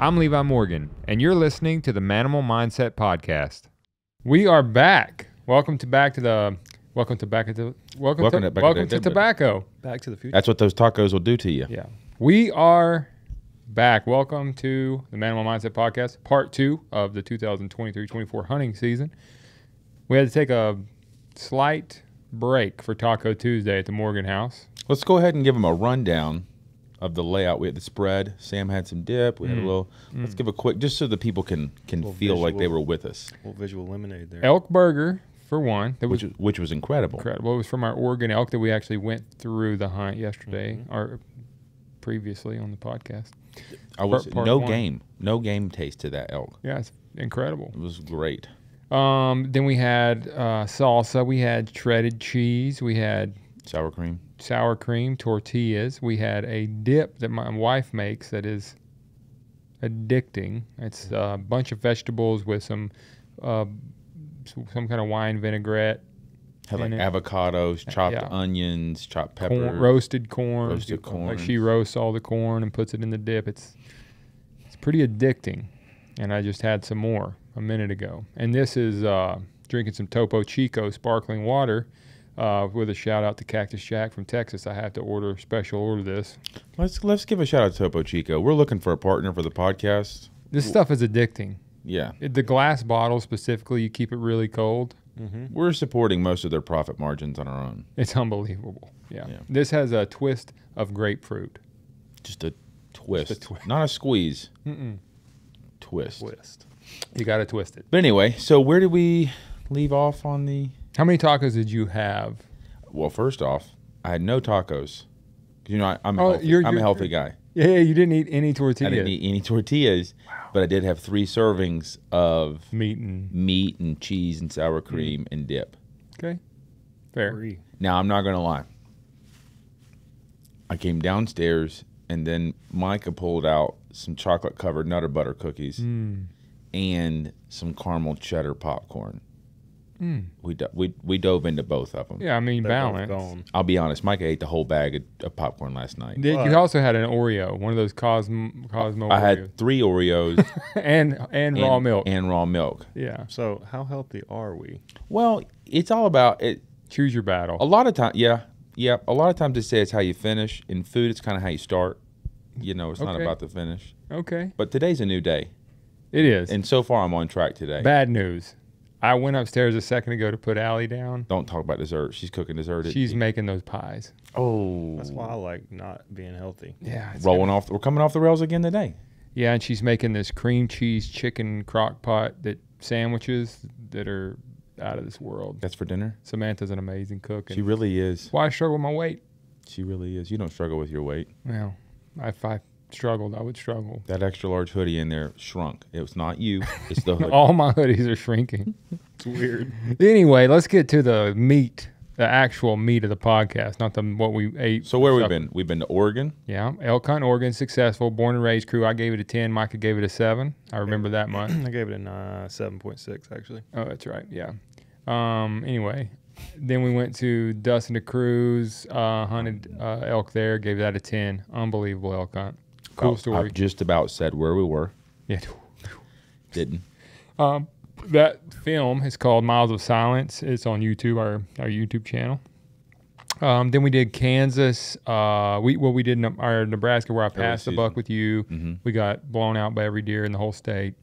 I'm Levi Morgan, and you're listening to the Maniml Mindset Podcast. We are back. Welcome to tobacco. Back to the future. That's what those tacos will do to you. Yeah. We are back. Welcome to the Maniml Mindset Podcast, part 2 of the 2023-24 hunting season. We had to take a slight break for Taco Tuesday at the Morgan house. Let's go ahead and give them a rundown of the layout. We had the spread. Sam had some dip. We had a little. Let's give a quick, just so the people can feel like they were with us. A little visual lemonade there. Elk burger, for one. Which was incredible. Incredible. It was from our Oregon elk that we actually went through the hunt yesterday, or previously on the podcast. No game taste to that elk. Yeah, it's incredible. It was great. Then we had salsa. We had shredded cheese. We had sour cream, tortillas. We had a dip that my wife makes that is addicting. It's a bunch of vegetables with some kind of wine vinaigrette. Had like avocados, chopped onions, chopped pepper, roasted corn. Like she roasts all the corn and puts it in the dip. It's pretty addicting. And I just had some more a minute ago. And this is drinking some Topo Chico sparkling water. With a shout out to Cactus Jack from Texas. I have to special order this. Let's give a shout out to Topo Chico. We're looking for a partner for the podcast. This stuff is addicting. Yeah. The glass bottle specifically, you keep it really cold. Mm-hmm. We're supporting most of their profit margins on our own. It's unbelievable. Yeah. This has a twist of grapefruit. Just a twist. Not a squeeze. Twist. You got to twist it. But anyway, so where did we leave off on the... How many tacos did you have? Well, first off, I had no tacos. You know, I'm a healthy guy. Yeah, you didn't eat any tortillas. I didn't eat any tortillas, but I did have 3 servings of meat and cheese and sour cream and dip. Okay, fair. Now, I'm not going to lie. I came downstairs, and then Micah pulled out some chocolate-covered Nutter Butter cookies and some caramel cheddar popcorn. We dove into both of them. Yeah, I mean, balance. I'll be honest, Micah ate the whole bag of popcorn last night. You also had an Oreo, one of those Cosmo I Oreos. had 3 Oreos. and raw milk. And raw milk. Yeah. So how healthy are we? Well, it's all about it. Choose your battle. A lot of times, yeah. A lot of times they say it's how you finish. In food, it's kind of how you start. You know, it's not about the finish. Okay. But today's a new day. It is. And so far, I'm on track today. Bad news. I went upstairs a second ago to put Allie down. Don't talk about dessert. She's cooking dessert. She's making those pies. Oh. That's why I like not being healthy. Yeah. We're coming off the rails again today. Yeah, and she's making this cream cheese chicken crock pot sandwiches that are out of this world. That's for dinner? Samantha's an amazing cook. She really is. Why I struggle with my weight. She really is. You don't struggle with your weight. Well, if I struggled, I would struggle. That extra large hoodie in there shrunk. It was not you. It's the hoodie. All my hoodies are shrinking. It's weird. Anyway, let's get to the meat, the actual meat of the podcast, not what we ate. So where we been? We've been to Oregon. Yeah, elk hunt, Oregon, successful. Born and raised crew. I gave it a 10. Micah gave it a 7. I remember that much. I gave it a 7.6 actually. Oh, that's right. Yeah. Anyway, then we went to Dustin to Cruise, hunted elk there. Gave that a 10. Unbelievable elk hunt. Cool story. I just about said where we were. Yeah. Didn't. That film is called Miles of Silence. It's on YouTube, our YouTube channel. Then we did Kansas. We did our Nebraska where I passed the buck with you. Mm-hmm. We got blown out by every deer in the whole state.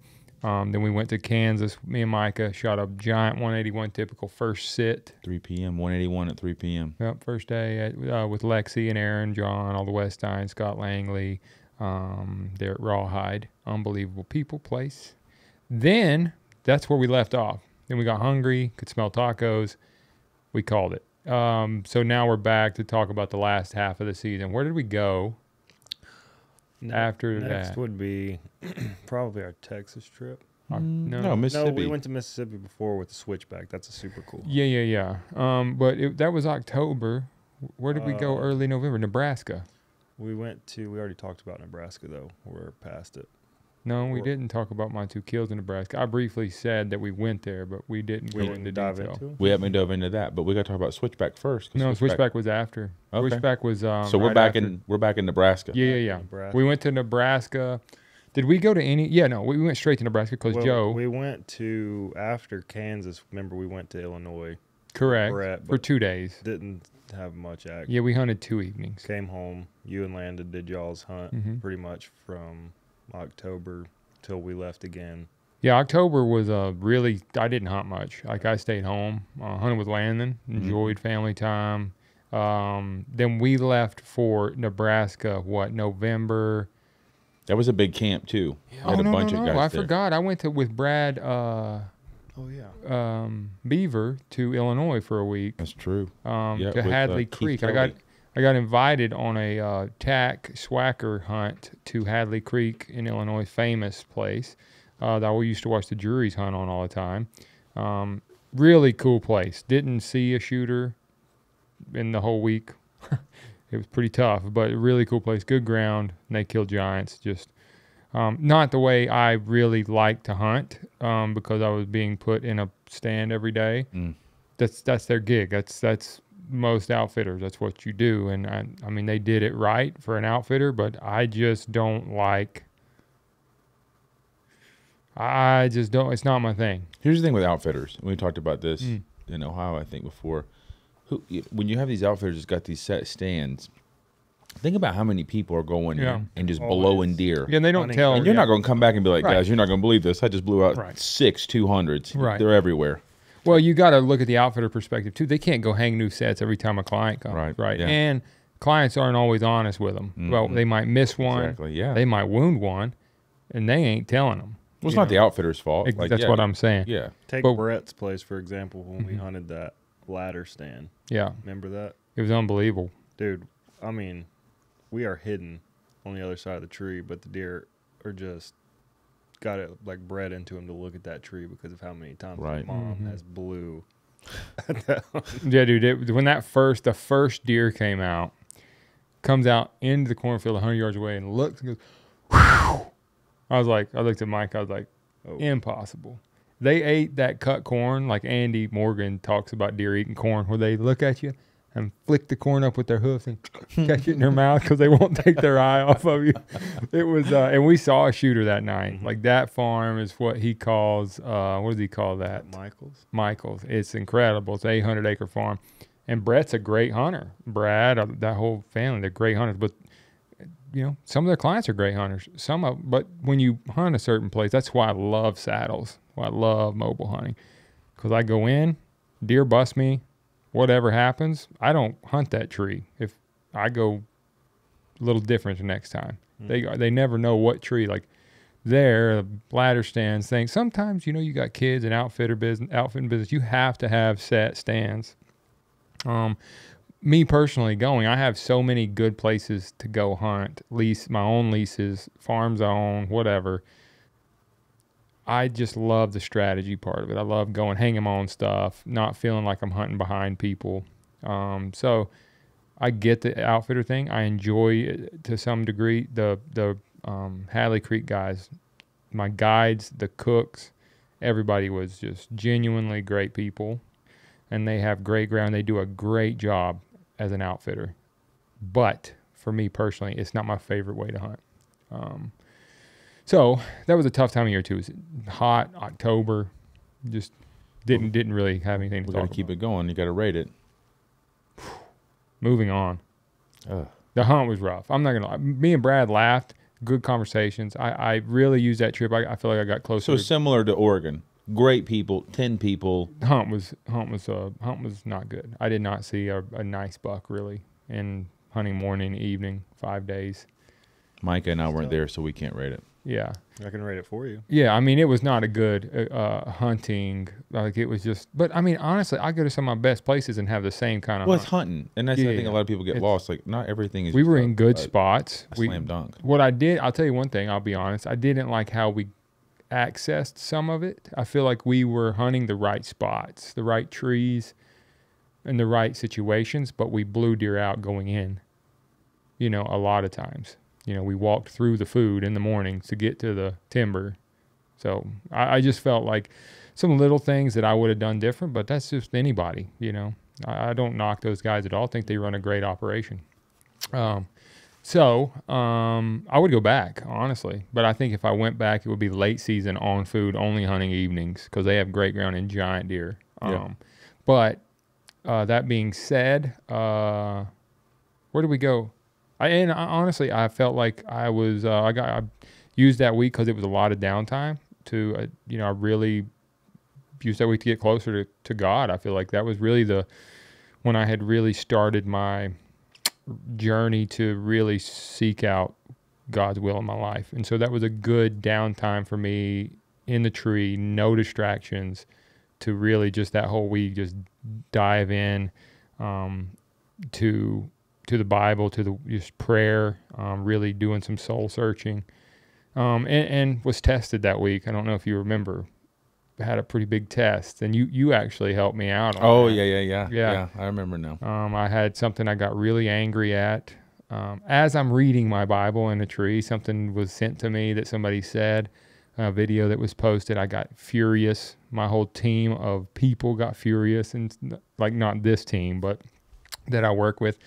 Then we went to Kansas. Me and Micah shot a giant 181 typical first sit. 3 p.m., 181 at 3 p.m. Yep, first day with Lexi and Aaron, John, all the Westine, Scott Langley. There at Rawhide. Unbelievable people, place. Then that's where we left off. Then we got hungry, could smell tacos. We called it. So now we're back to talk about the last half of the season. Where did we go after that? Next would be probably our Texas trip. No, Mississippi. No, we went to Mississippi before with the switchback. That's a super cool. Yeah. But that was October. Where did we go early November? Nebraska. We already talked about Nebraska, though. We're past it. No, we didn't talk about my 2 kills in Nebraska. I briefly said that we went there, but we didn't go into dive detail. into it. We haven't dove into that, but we got to talk about Switchback first. No, Switchback was after. Okay. Switchback was so we're back in Nebraska. Yeah. Nebraska. We went to Nebraska. Did we go to any? Yeah, no, we went straight to Nebraska because Joe. We went to, after Kansas, remember we went to Illinois. Correct. Brett, For 2 days. Didn't have much action. Yeah, we hunted 2 evenings. Came home. You and Landon did y'all's hunt pretty much from October till we left again. Yeah, October was really, I didn't hunt much. Like, I stayed home, hunted with Landon, enjoyed family time. Then we left for Nebraska, November? That was a big camp too. Oh, Had a no, bunch no, of no. guys I there. forgot. I went with Brad Oh, yeah. Beaver to Illinois for a week. That's true. To with, Hadley Keith Creek. Kelly. I got invited on a tack swacker hunt to Hadley Creek in Illinois, famous place that we used to watch the juries hunt on all the time. Really cool place. Didn't see a shooter in the whole week. It was pretty tough, but a really cool place. Good ground. And they killed giants. Just not the way I really like to hunt because I was being put in a stand every day. That's their gig. That's most outfitters. That's what you do. And I mean, they did it right for an outfitter, but I just don't like. I just don't. It's not my thing. Here's the thing with outfitters. We talked about this in Ohio, I think, before. When you have these outfitters that's got these set stands, think about how many people are going in and just blowing deer. Yeah, and they don't Hunting. tell. And you're not going to come back and be like, Right. guys, you're not going to believe this. I just blew out 6 200s. Right. They're everywhere. Well, you got to look at the outfitter perspective too. They can't go hang new sets every time a client comes, right? Yeah. And clients aren't always honest with them. Well, they might miss one. Exactly, yeah. They might wound one, and they ain't telling them. Well, it's not the outfitter's fault. That's what I'm saying. Yeah. Take But- Brett's place, for example, when we hunted that ladder stand. Yeah, Remember that? it was unbelievable. Dude, I mean, we are hidden on the other side of the tree, but the deer are just got it like bred into them to look at that tree because of how many times my Right. mom has blew. Yeah, dude. When the first deer came out, comes out into the cornfield 100 yards away and looks and goes, whew. I looked at Mike. I was like, Oh. impossible. They ate that cut corn like Andy Morgan talks about deer eating corn, where they look at you and flick the corn up with their hoofs and catch it in their mouth because they won't take their eye off of you. It was, and we saw a shooter that night. Like, that farm is what he calls, what does he call that? Michael's. It's incredible. It's an 800-acre farm. And Brett's a great hunter. Brad, that whole family, they're great hunters. But, some of their clients are great hunters. But when you hunt a certain place, that's why I love saddles. Why I love mobile hunting. Because I go in, deer bust me, whatever happens, I don't hunt that tree. If I go a little different the next time. They never know what tree. Like, there, ladder stands, things. Sometimes, you got kids and outfitting business. You have to have set stands. Me personally I have so many good places to go hunt, lease my own leases, farms I own, whatever. I just love the strategy part of it. I love going, hanging my own stuff, not feeling like I'm hunting behind people. So I get the outfitter thing. I enjoy it to some degree. The Hadley Creek guys, my guides, the cooks, everybody was just genuinely great people. And they have great ground. They do a great job as an outfitter. But for me personally, it's not my favorite way to hunt. So that was a tough time of year too. It was hot, October. Just didn't really have anything to We talk got to keep about. it going. You got to rate it. Moving on. Ugh. The hunt was rough. I'm not going to lie. Me and Brad laughed. Good conversations. I really used that trip. I feel like I got closer. So similar to Oregon. Great people, 10 people. Hunt was not good. I did not see a nice buck really in hunting morning, evening, 5 days. Micah and I weren't there, so we can't rate it. Yeah. I can rate it for you. Yeah, I mean, it was not a good hunting. Like, it was just, but I mean, honestly, I go to some of my best places and have the same kind of Well, hunt. it's hunting, and that's I think a lot of people get lost. Like, not everything is. We were in good a spots. slam dunk. What I did, I'll tell you one thing, I'll be honest, I didn't like how we accessed some of it. I feel like we were hunting the right spots, the right trees, and the right situations, but we blew deer out going in, a lot of times. We walked through the food in the morning to get to the timber. So I just felt like some little things that I would have done different, but that's just anybody, I don't knock those guys at all. I think they run a great operation. So I would go back, honestly. But I think if I went back, it would be late season on food, only hunting evenings because they have great ground and giant deer. Yeah. But that being said, where did we go? Honestly, I felt like I was I used that week because it was a lot of downtime to I really used that week to get closer to God. I feel like that was really when I had really started my journey to really seek out God's will in my life. And so that was a good downtime for me in the tree, no distractions, to really just that whole week just dive in to the Bible, to the just prayer, really doing some soul searching, and was tested that week. I don't know if you remember, had a pretty big test, and you actually helped me out on Oh, that. yeah. I remember now. I had something I got really angry at. As I'm reading my Bible in a tree, something was sent to me that somebody said, a video that was posted. I got furious. My whole team of people got furious, and like not this team, but that I work with.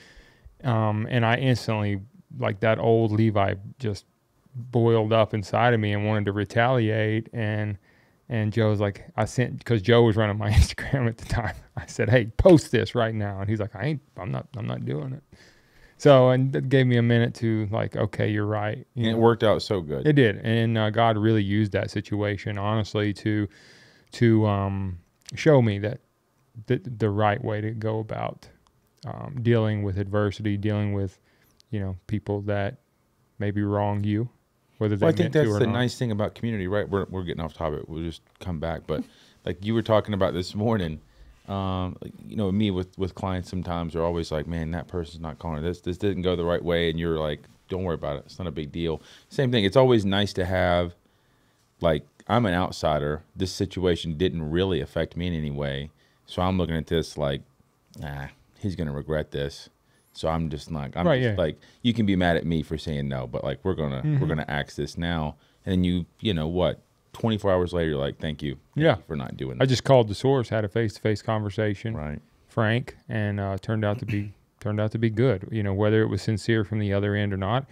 And I instantly, like that old Levi just boiled up inside of me and wanted to retaliate. And Joe was like, because Joe was running my Instagram at the time. I said, "Hey, post this right now." And he's like, I'm not doing it. So, and that gave me a minute to like, okay, you're right. And it worked out so good. It did. And God really used that situation, honestly, to show me that the right way to go about dealing with adversity, dealing with, people that maybe wrong you, whether they Well, I think meant to that's or the not. nice thing about community, right? We're getting off topic. We'll just come back. But like you were talking about this morning, me with clients sometimes are always like, man, that person's not calling. This didn't go the right way. And you're like, don't worry about it. It's not a big deal. Same thing. It's always nice to have, like, I'm an outsider. This situation didn't really affect me in any way. So I'm looking at this like, he's going to regret this. So I'm just like, like, you can be mad at me for saying no, but like, we're going to axe this now. And then you know what? 24 hours later, you're like, thank you for not doing that. I just called the source, had a face-to-face conversation, right, frank, and turned out to be good. Whether it was sincere from the other end or not,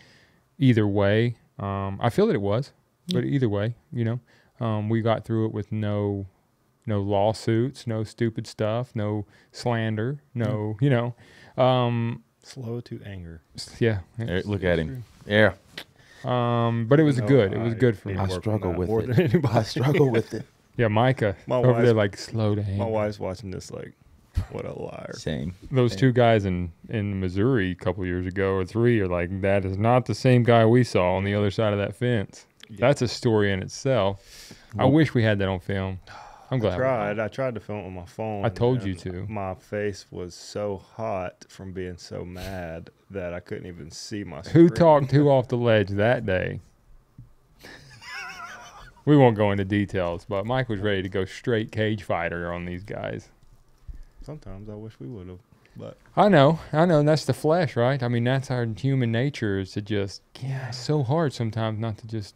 either way, I feel that it was. But either way, we got through it with no lawsuits, no stupid stuff, no slander, no, Slow to anger. yeah. look at him. Yeah. But it was good. It was good for me. I struggle with more it. than anybody. I struggle with it. Yeah, Micah My over there wife's- like slow to My anger. wife's watching this like, what a liar. Same. Those two guys in Missouri a couple years ago or three are like, that is not the same guy we saw on the other side of that fence. Yeah. That's a story in itself. I wish we had that on film. I'm glad. I tried to film it on my phone. I told you and to. My face was so hot from being so mad that I couldn't even see my screen. Who talked who off the ledge that day? We won't go into details, but Mike was ready to go straight cage fighter on these guys. Sometimes I wish we would have, but I know. And that's the flesh, right? I mean, that's our human nature is to just, it's so hard sometimes not to just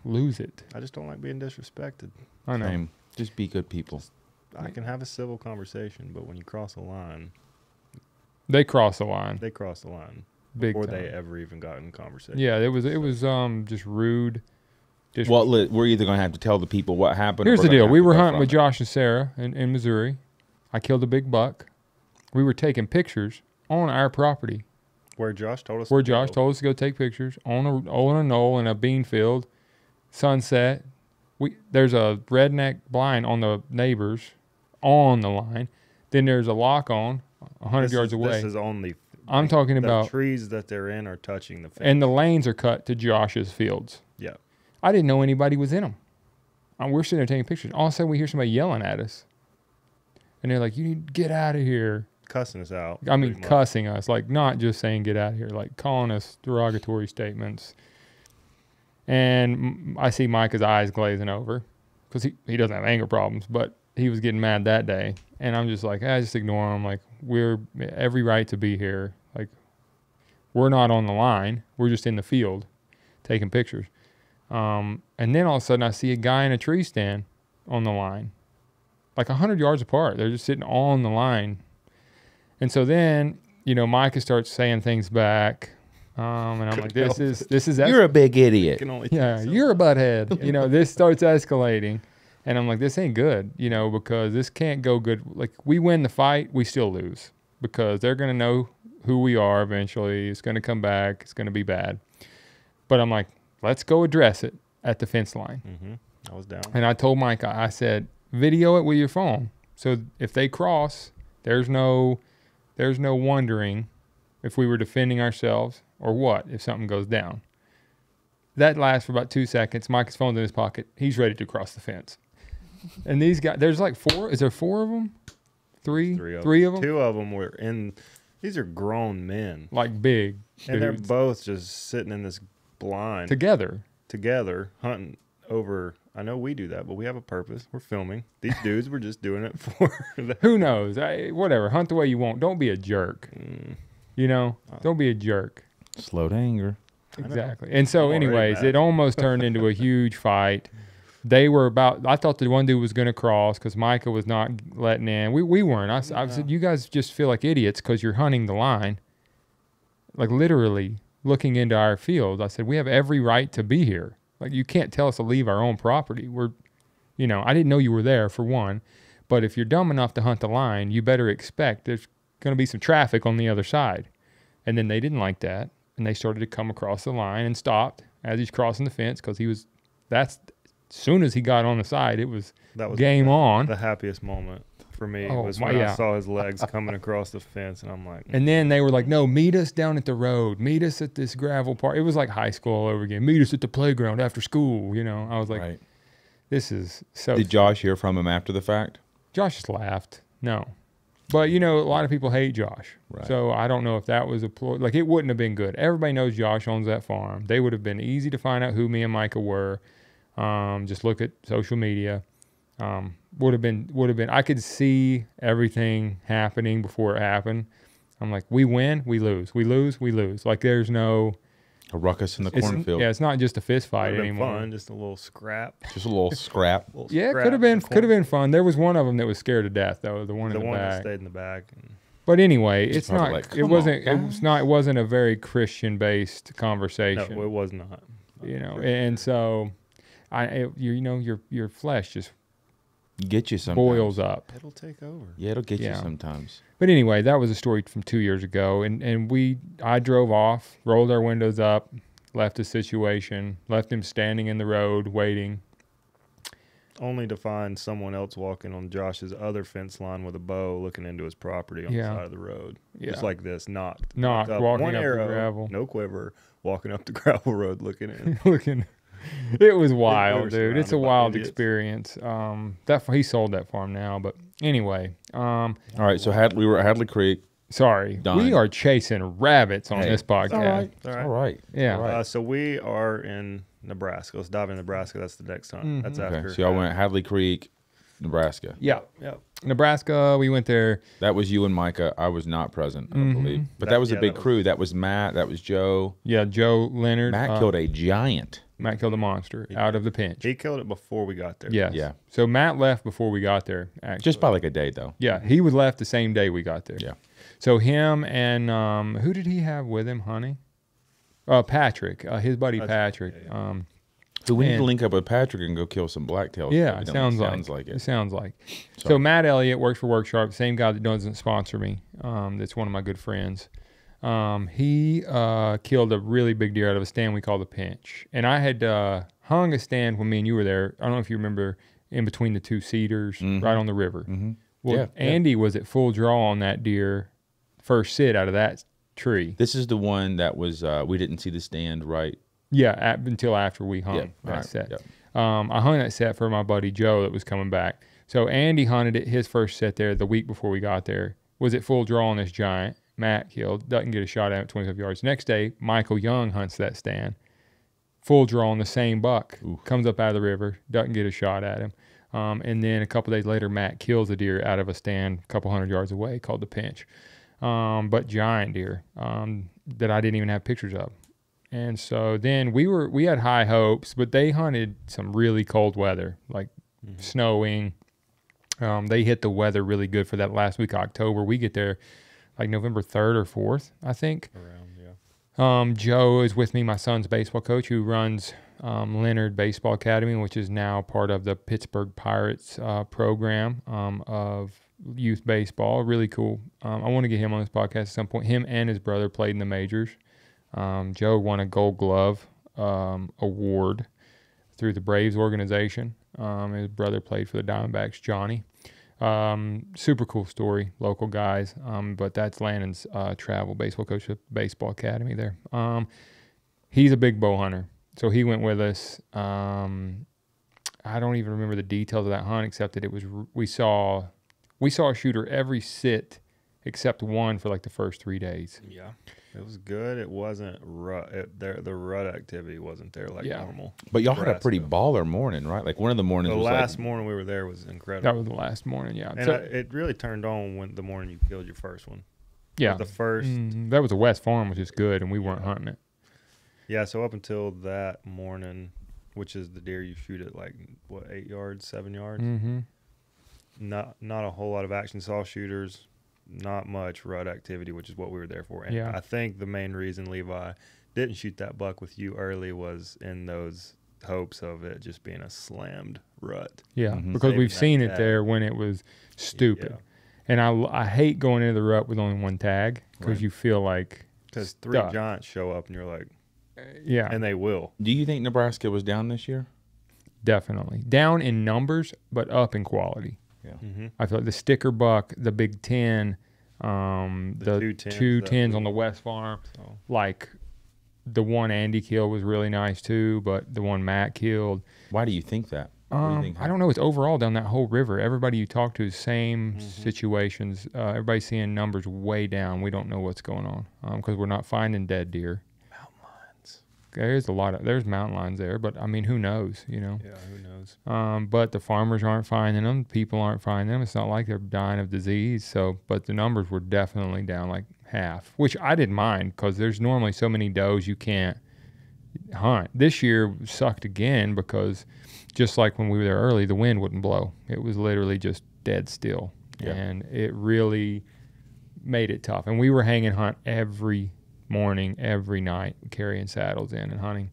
lose it. I just don't like being disrespected. I know. Same. Just be good people. I can have a civil conversation, but when you cross a line, They cross the line. they cross the line Big before time. they ever even got in conversation. Yeah, it was just rude. Just Well, we're either going to have to tell the people what happened. or Here's we're the gonna deal. have We to were go hunting from with it. Josh and Sarah in Missouri. I killed a big buck. We were taking pictures on our property. Where Josh told us. Where to Josh go. told us to go take pictures on a knoll in a bean field, sunset. There's a redneck blind on the neighbors on the line. Then there's a lock on 100 yards away. This is only. I'm talking the about, trees that they're in are touching the fence. and the lanes are cut to Josh's fields. Yeah. I didn't know anybody was in them. We're sitting there taking pictures. All of a sudden, we hear somebody yelling at us, and they're like, "You need to get out of here." Cussing us out. I mean, pretty much. cussing us, like not just saying get out of here, like calling us derogatory statements. And I see Micah's eyes glazing over because he doesn't have anger problems, but he was getting mad that day. And I'm just like, just ignore him. Like, we're every right to be here. Like, we're not on the line. We're just in the field taking pictures. And then all of a sudden I see a guy in a tree stand on the line, like 100 yards apart. They're just sitting on the line. And so then, Micah starts saying things back. And I'm like, Couldn't this is You're a big idiot. Can only yeah, think so. you're a butthead. You know, this starts escalating. And I'm like, this ain't good, you know, because this can't go good. Like, we win the fight, we still lose because they're going to know who we are eventually. It's going to come back. It's going to be bad. But I'm like, let's go address it at the fence line. I was down. And I told Mike, I said, video it with your phone. So if they cross, there's no wondering if we were defending ourselves or what if something goes down. That lasts for about 2 seconds. Mike's phone's in his pocket. He's ready to cross the fence. And these guys, there's like 4. Is there 4 of them? Three of them? 2 of them were in. These are grown men. Like big And they're dudes. both just sitting in this blind Together. hunting over. I know we do that, but we have a purpose. We're filming. These dudes were just doing it for that. Who knows? Whatever. Hunt the way you want. Don't be a jerk. You know? Don't be a jerk. Slow to anger. Exactly. And so, I'm already anyways, mad. it almost turned into a huge fight. They were about, I thought the one dude was going to cross because Micah was not letting in. We weren't. I said, you guys just feel like idiots because you're hunting the line. Like literally looking into our field. I said, we have every right to be here. Like, you can't tell us to leave our own property. You know, I didn't know you were there, for one. But if you're dumb enough to hunt the line, you better expect there's going to be some traffic on the other side. And then they didn't like that. And they started to come across the line and stopped as he's crossing the fence because as soon as he got on the side, it was game on. The happiest moment for me Oh, was my- when yeah. I saw his legs coming across the fence, and I'm like, And then they were like, no, meet us down at the road. Meet us at this gravel park. It was like high school all over again. Meet us at the playground after school. You know, I was like, Right. this is so. Did Josh hear from him after the fact? Josh just laughed. No. But, you know, a lot of people hate Josh. Right. So I don't know if that was a ploy. Like, it wouldn't have been good. Everybody knows Josh owns that farm. They would have been easy to find out who me and Micah were. Just look at social media. Would have been. I could see everything happening before it happened. I'm like, we win, we lose. We lose, we lose. Like, there's no. A ruckus in the It's, cornfield. yeah, it's not just a fist fight would have been anymore. fun, just a little scrap. Just a little scrap. Little Yeah, it scrap could have in been the corner. fun. There was one of them that was scared to death though. The one The in the one that back. stayed in the back. And But anyway, it's probably not. like, It "Come wasn't. on, It was not. It wasn't a very Christian-based conversation. no, it was not. You know, and so, your flesh just Get you sometimes. boils up. It'll take over. Yeah, it'll get you Yeah. sometimes. But anyway, that was a story from 2 years ago, and I drove off, rolled our windows up, left the situation, left him standing in the road waiting. Only to find someone else walking on Josh's other fence line with a bow looking into his property on the Yeah. side of the road. Yeah. Just like this, knocked. Knocked, walking one up the arrow, gravel. no quiver, walking up the gravel road looking in. Looking, it was We wild, were dude. It's a surrounded by wild idiots. experience. He sold that farm now, but anyway, All right, so we were at Hadley Creek. sorry, Done. we are chasing rabbits on Hey, this podcast. All right. All right. All right. Yeah. All right. So we are in Nebraska. Let's dive in Nebraska. That's the next hunt. That's after. Okay, so y'all went Hadley Creek, Nebraska. Yeah, Yep. Nebraska. We went there. That was you and Micah. I was not present, I don't believe. But that was a Yeah, big that was- crew. That was Matt. That was Joe. Yeah, Joe Leonard. Matt killed a giant. Matt killed a monster out of the pinch. He killed it before we got there. Yes. Yeah. So Matt left before we got there. Actually. Just by like a day, though. Yeah, he was left the same day we got there. Yeah. So him and who did he have with him, honey? Patrick, his buddy Patrick. So we need to And- link up with Patrick and go kill some blacktails. Yeah, Evidently. sounds like it. it. Sounds like. So- So Matt Elliott works for Work Sharp, same guy that doesn't sponsor me. That's one of my good friends. He killed a really big deer out of a stand we call the pinch. And I had hung a stand when me and you were there. I don't know if you remember, in between the two cedars, right on the river. Mm-hmm. Well, Yeah, yeah. Andy was at full draw on that deer, first sit out of that tree. This is the one that was, we didn't see the stand right. Yeah, until after we hung Yeah, that alright, set. yep. I hung that set for my buddy Joe that was coming back. So Andy hunted it, his first set there the week before we got there. Was at full draw on this giant. Matt killed, doesn't get a shot at it at 25 yards. Next day, Michael Young hunts that stand. Full draw on the same buck. Oof. Comes up out of the river, doesn't get a shot at him. And then a couple days later, Matt kills a deer out of a stand a couple hundred yards away called the pinch. But giant deer that I didn't even have pictures of. And so then we had high hopes, but they hunted some really cold weather, like snowing. They hit the weather really good for that last week of October. We get there like November 3rd or 4th, I think. Around, Joe is with me, my son's baseball coach, who runs Leonard Baseball Academy, which is now part of the Pittsburgh Pirates program of youth baseball. Really cool. I want to get him on this podcast at some point. Him and his brother played in the majors. Joe won a Gold Glove award through the Braves organization. His brother played for the Diamondbacks, Johnny. Super cool story, local guys. But that's Landon's travel baseball coach at Baseball Academy there. He's a big bow hunter, so he went with us. I don't even remember the details of that hunt, except that it was we saw a shooter every sit except one for like the first 3 days. Yeah. It was good. It wasn't rut. The rut activity wasn't there like normal. But y'all had a pretty baller morning, right? Like one of the mornings. The was last morning we were there was incredible. That was the last morning, yeah. And So, it really turned on when the morning you killed your first one. yeah, The first. that was a West Farm, which is good, and we weren't hunting it. Yeah. So up until that morning, which is the deer you shoot at like 8 yards, 7 yards. Mm-hmm. Not a whole lot of action. Saw shooters. Not much rut activity, which is what we were there for. And Yeah. I think the main reason Levi didn't shoot that buck with you early was in those hopes of it just being a slammed rut. Yeah, Mhm. because Saving we've that seen it tag. there when it was stupid. Yeah. And I hate going into the rut with only one tag because Right. you feel like Because 3 stuck. giants show up and you're like, Yeah, and they will. Do you think Nebraska was down this year? definitely. Down in numbers, but up in quality. Mm-hmm. I feel like the sticker buck, the Big 10, the two tens two that tens we- on the West Farm, So, like the one Andy killed was really nice too, but the one Matt killed, Why do you think that? What do you think I don't know. It's overall down that whole river. Everybody you talk to, Mm-hmm. same situations. Everybody's seeing numbers way down. We don't know what's going on because we're not finding dead deer. mountain lions. There's mountain lions there, but I mean, who knows? You know. Yeah, who knows? But the farmers aren't finding them. People aren't finding them. It's not like they're dying of disease. So, but the numbers were definitely down like half, which I didn't mind because there's normally so many does you can't hunt. This year sucked again because just like when we were there early, the wind wouldn't blow. It was literally just dead still. Yeah. And it really made it tough. And we were hanging hunt every morning, every night, carrying saddles in and hunting.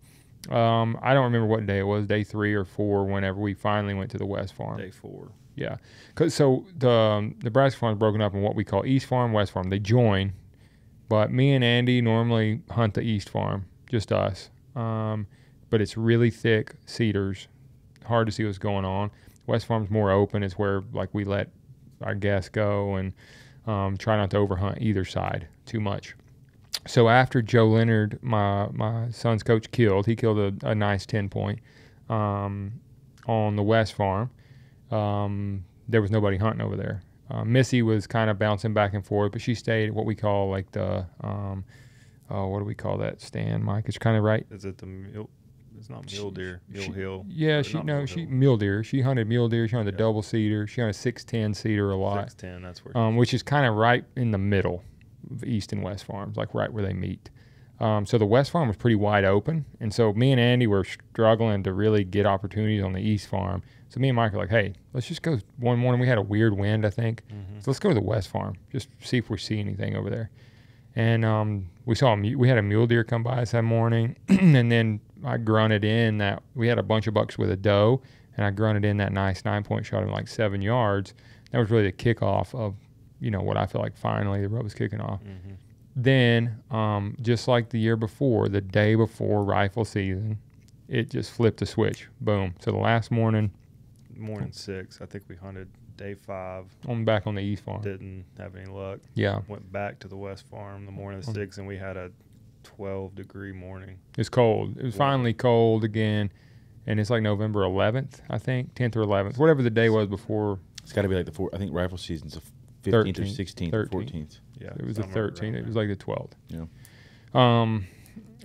I don't remember what day it was, day 3 or 4, whenever we finally went to the West Farm. Day 4. Yeah. So the Nebraska Farm is broken up in what we call East Farm, West Farm. They join, but me and Andy normally hunt the East Farm, just us. But it's really thick cedars, hard to see what's going on. West Farm's more open. It's where like we let our guests go and try not to overhunt either side too much. So after Joe Leonard, my son's coach, he killed a nice 10-point on the West Farm. There was nobody hunting over there. Missy was kind of bouncing back and forth, but she stayed at what we call like the, what do we call that stand, Mike? It's kind of right. Is it the mule? It's not mule deer. Mule hill. Yeah, Or not mule hill. mule deer. She hunted mule deer. She hunted the Yeah. double cedar. She hunted 610 cedar a lot. 610. That's where. Which is kind of right in the middle of East and West Farms, like right where they meet. So the West Farm was pretty wide open, and so me and Andy were struggling to really get opportunities on the East Farm. So me and Mike were like, hey, let's just go. One morning we had a weird wind, I think. So let's go to the West Farm, just see if we see anything over there. And we had a mule deer come by us that morning, and then I grunted in that we had a bunch of bucks with a doe, and I grunted in that nice 9-point shot of like 7 yards. That was really the kickoff of, what I feel like finally the rut was kicking off. Mm-hmm. Then, just like the year before, the day before rifle season, it just flipped a switch. Boom. So the last morning, Morning 6. I think we hunted day 5. I'm back on the East Farm. Didn't have any luck. Yeah. Went back to the West Farm the morning of 6, and we had a 12-degree morning. It's cold. It was finally cold again. And it's like November 11th, I think, 10th or 11th, whatever the day was before. It's got to be like I think rifle season's the 15th or 13th, 16th or 13th. 14th. Yeah, It was the somewhere 13th. around It was there. like the 12th. Yeah.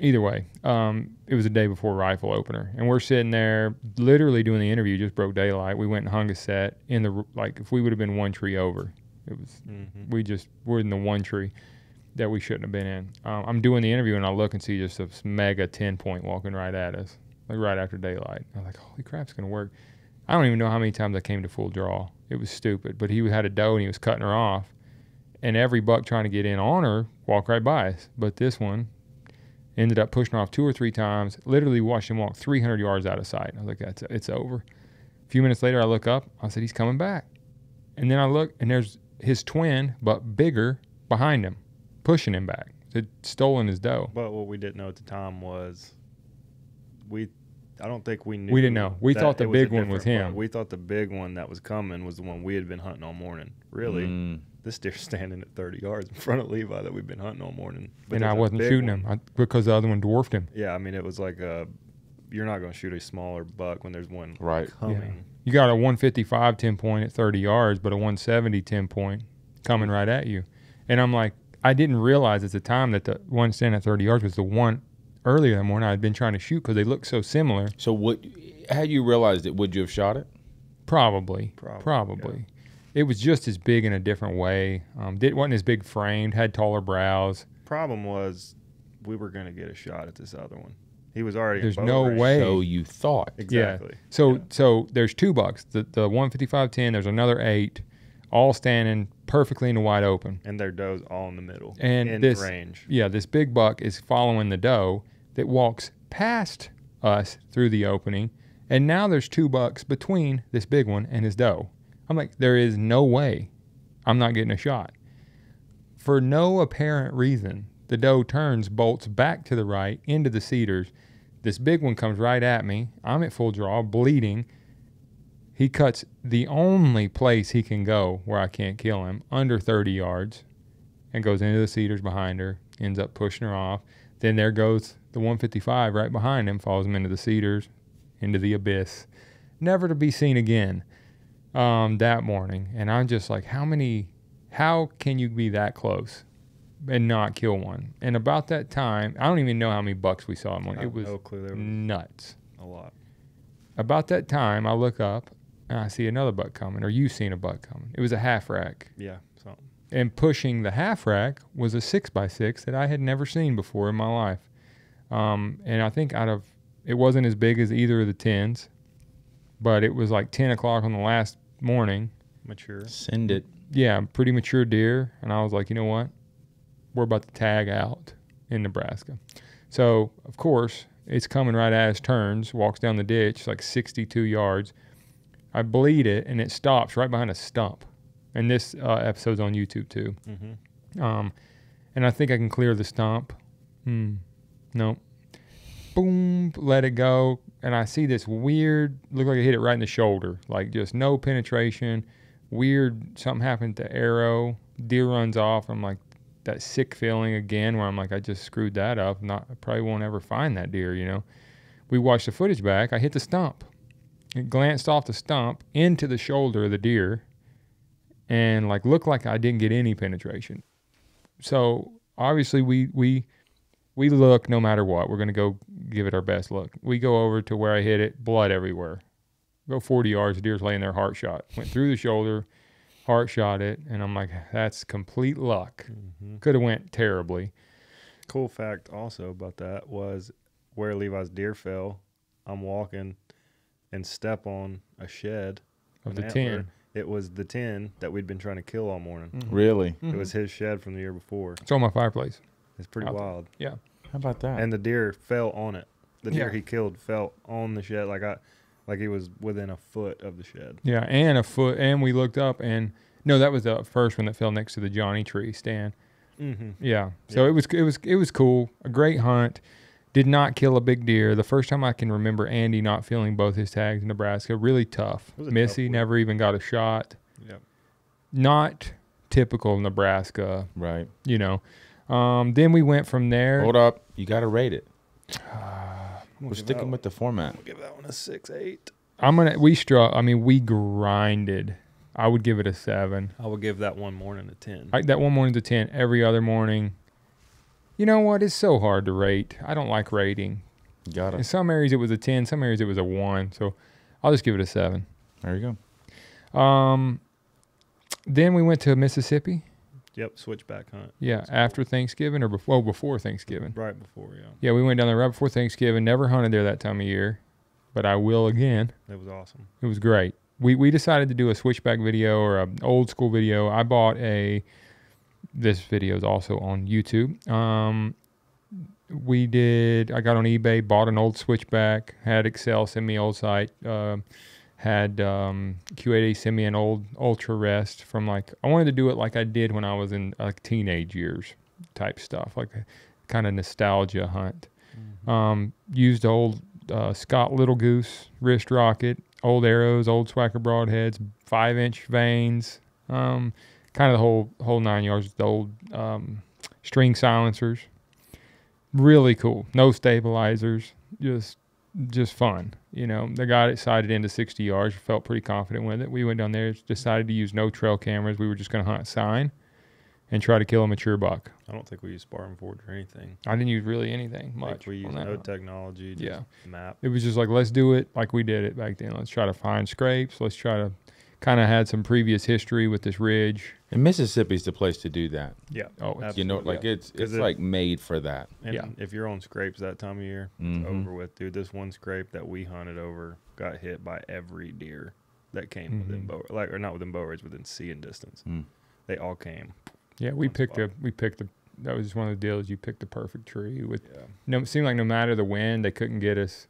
Either way, it was the day before rifle opener, and we're sitting there literally doing the interview. Just broke daylight. We went and hung a set in the if we would have been one tree over, it was Mhm. we're in the one tree that we shouldn't have been in. I'm doing the interview and I look and see just a mega 10-point walking right at us, like right after daylight. I'm like, holy crap, it's gonna work. I don't even know how many times I came to full draw. It was stupid, but he had a doe and he was cutting her off, and every buck trying to get in on her walked right by us. But this one, Ended up pushing her off 2 or 3 times. Literally watched him walk 300 yards out of sight. I was like, it's over. A few minutes later, I look up. I said, he's coming back. And then I look, and there's his twin, but bigger, behind him, pushing him back. Had stolen his doe. But what we didn't know at the time was I don't think we knew. We didn't know. We that thought the it was a big one was different him. buck. We thought the big one that was coming was the one we had been hunting all morning. Really, this deer's standing at 30 yards in front of Levi that we've been hunting all morning. But And I there's a wasn't big shooting one. him because the other one dwarfed him. Yeah, I mean, it was like you're not going to shoot a smaller buck when there's one Right. coming. You got a 155 10 point at 30 yards, but a 170 10 point coming right at you. And I'm like, I didn't realize at the time that the one standing at 30 yards was the one earlier that morning I had been trying to shoot because they looked so similar. So had you realized it, would you have shot it? Probably. Yeah. It was just as big in a different way. Wasn't as big framed, had taller brows. Problem was, we were going to get a shot at this other one. He was already. There's in bow no range. way. So you thought. Exactly. So there's 2 bucks. The 155 10, there's another 8, all standing perfectly in the wide open. And their doe's all in the middle. And in this range. Yeah, this big buck is following the doe that walks past us through the opening, and now there's 2 bucks between this big one and his doe. I'm like, there is no way I'm not getting a shot. For no apparent reason, the doe turns, bolts back to the right into the cedars. This big one comes right at me. I'm at full draw, bleeding. He cuts the only place he can go where I can't kill him, under 30 yards, and goes into the cedars behind her, ends up pushing her off. Then there goes the 155 right behind him, follows him into the cedars, into the abyss, never to be seen again that morning. And I'm just like, how can you be that close and not kill one? And about that time, I don't even know how many bucks we saw him on. I It have was no clue. There was nuts. a lot. About that time, I look up and I see another buck coming, or you've seen a buck coming. It was a half rack. Yeah, something. And pushing the half rack was a 6x6 that I had never seen before in my life. And I think it wasn't as big as either of the 10s, but it was like 10 o'clock on the last morning. Mature. Send it. Yeah, pretty mature deer. And I was like, you know what? We're about to tag out in Nebraska. So, of course, it's coming right as turns, walks down the ditch, like 62 yards. I bleed it, and it stops right behind a stump. And this episode's on YouTube, too. Mm-hmm. And I think I can clear the stump. Nope. Boom, let it go. And I see this weird, look like I hit it right in the shoulder. Like just no penetration. Weird, something happened to arrow. Deer runs off. I'm like, that sick feeling again where I'm like, I just screwed that up. I probably won't ever find that deer, you know. We watched the footage back. I hit the stump. It glanced off the stump into the shoulder of the deer and like looked like I didn't get any penetration. So obviously we look no matter what. We're going to go give it our best look. We go over to where I hit it, blood everywhere. Go 40 yards, the deer's laying there, heart shot. Went through the shoulder, heart shot it, and I'm like, that's complete luck. Mm-hmm. Could have went terribly. Cool fact also about that was where Levi's deer fell. I'm walking and step on a shed Of an the antler. 10. It was the 10 that we'd been trying to kill all morning. Really? It was his shed from the year before. It's on my fireplace. It's pretty Out there. wild. Yeah. How about that? And the deer fell on it. The deer Yeah. he killed fell on the shed like he was within a foot of the shed. Yeah, and a foot. And we looked up, and no, that was the first one that fell next to the Johnny tree stand. Mm-hmm. Yeah. So it was cool. A great hunt. Did not kill a big deer. The first time I can remember Andy not feeling both his tags in Nebraska. Really tough. It was a Missy tough week. never even got a shot. Yep. Not typical Nebraska, right. you know. Then we went from there. Hold up. You got to rate it. I'm We're sticking with the format. I'll give that one a 6-8. We grinded. I would give it a 7. I would give that one morning a 10. That one morning's a 10. Every other morning. You know what? It's so hard to rate. I don't like rating. Got In it. some areas it was a 10. Some areas it was a 1. So I'll just give it a 7. There you go. Then we went to Mississippi. Yep, switchback hunt. Yeah, after Thanksgiving or before Thanksgiving. Right before, yeah. Yeah, we went down there right before Thanksgiving. Never hunted there that time of year, but I will again. It was awesome. It was great. We decided to do a switchback video or an old school video. I bought this video is also on YouTube. I got on eBay, bought an old switchback, had Excel send me old site, had Q80 send me an old Ultra Rest from like, I wanted to do it like I did when I was in like teenage years type stuff, like a kind of nostalgia hunt. Used old Scott Little Goose wrist rocket, old arrows, old Swacker broadheads, 5-inch vanes, kind of the whole 9 yards. The old string silencers, really cool. No stabilizers, just fun. You know, they got it sighted into 60 yards. Felt pretty confident with it. We went down there, decided to use no trail cameras. We were just going to hunt sign and try to kill a mature buck. I don't think we used sparring forward or anything. I didn't use really anything much. Like we used no technology, just map. It was just like, let's do it like we did it back then. Let's try to find scrapes. Let's try to kind of had some previous history with this ridge. And Mississippi's the place to do that. Yeah. Oh, it's, You know, like it's like made for that. And if you're on scrapes that time of year, it's over with, dude. This one scrape that we hunted over got hit by every deer that came within bow, like, or not within bow range, within seeing distance. They all came. Yeah, we picked the. That was just one of the deals. You picked the perfect tree. With it seemed like no matter the wind, they couldn't get us.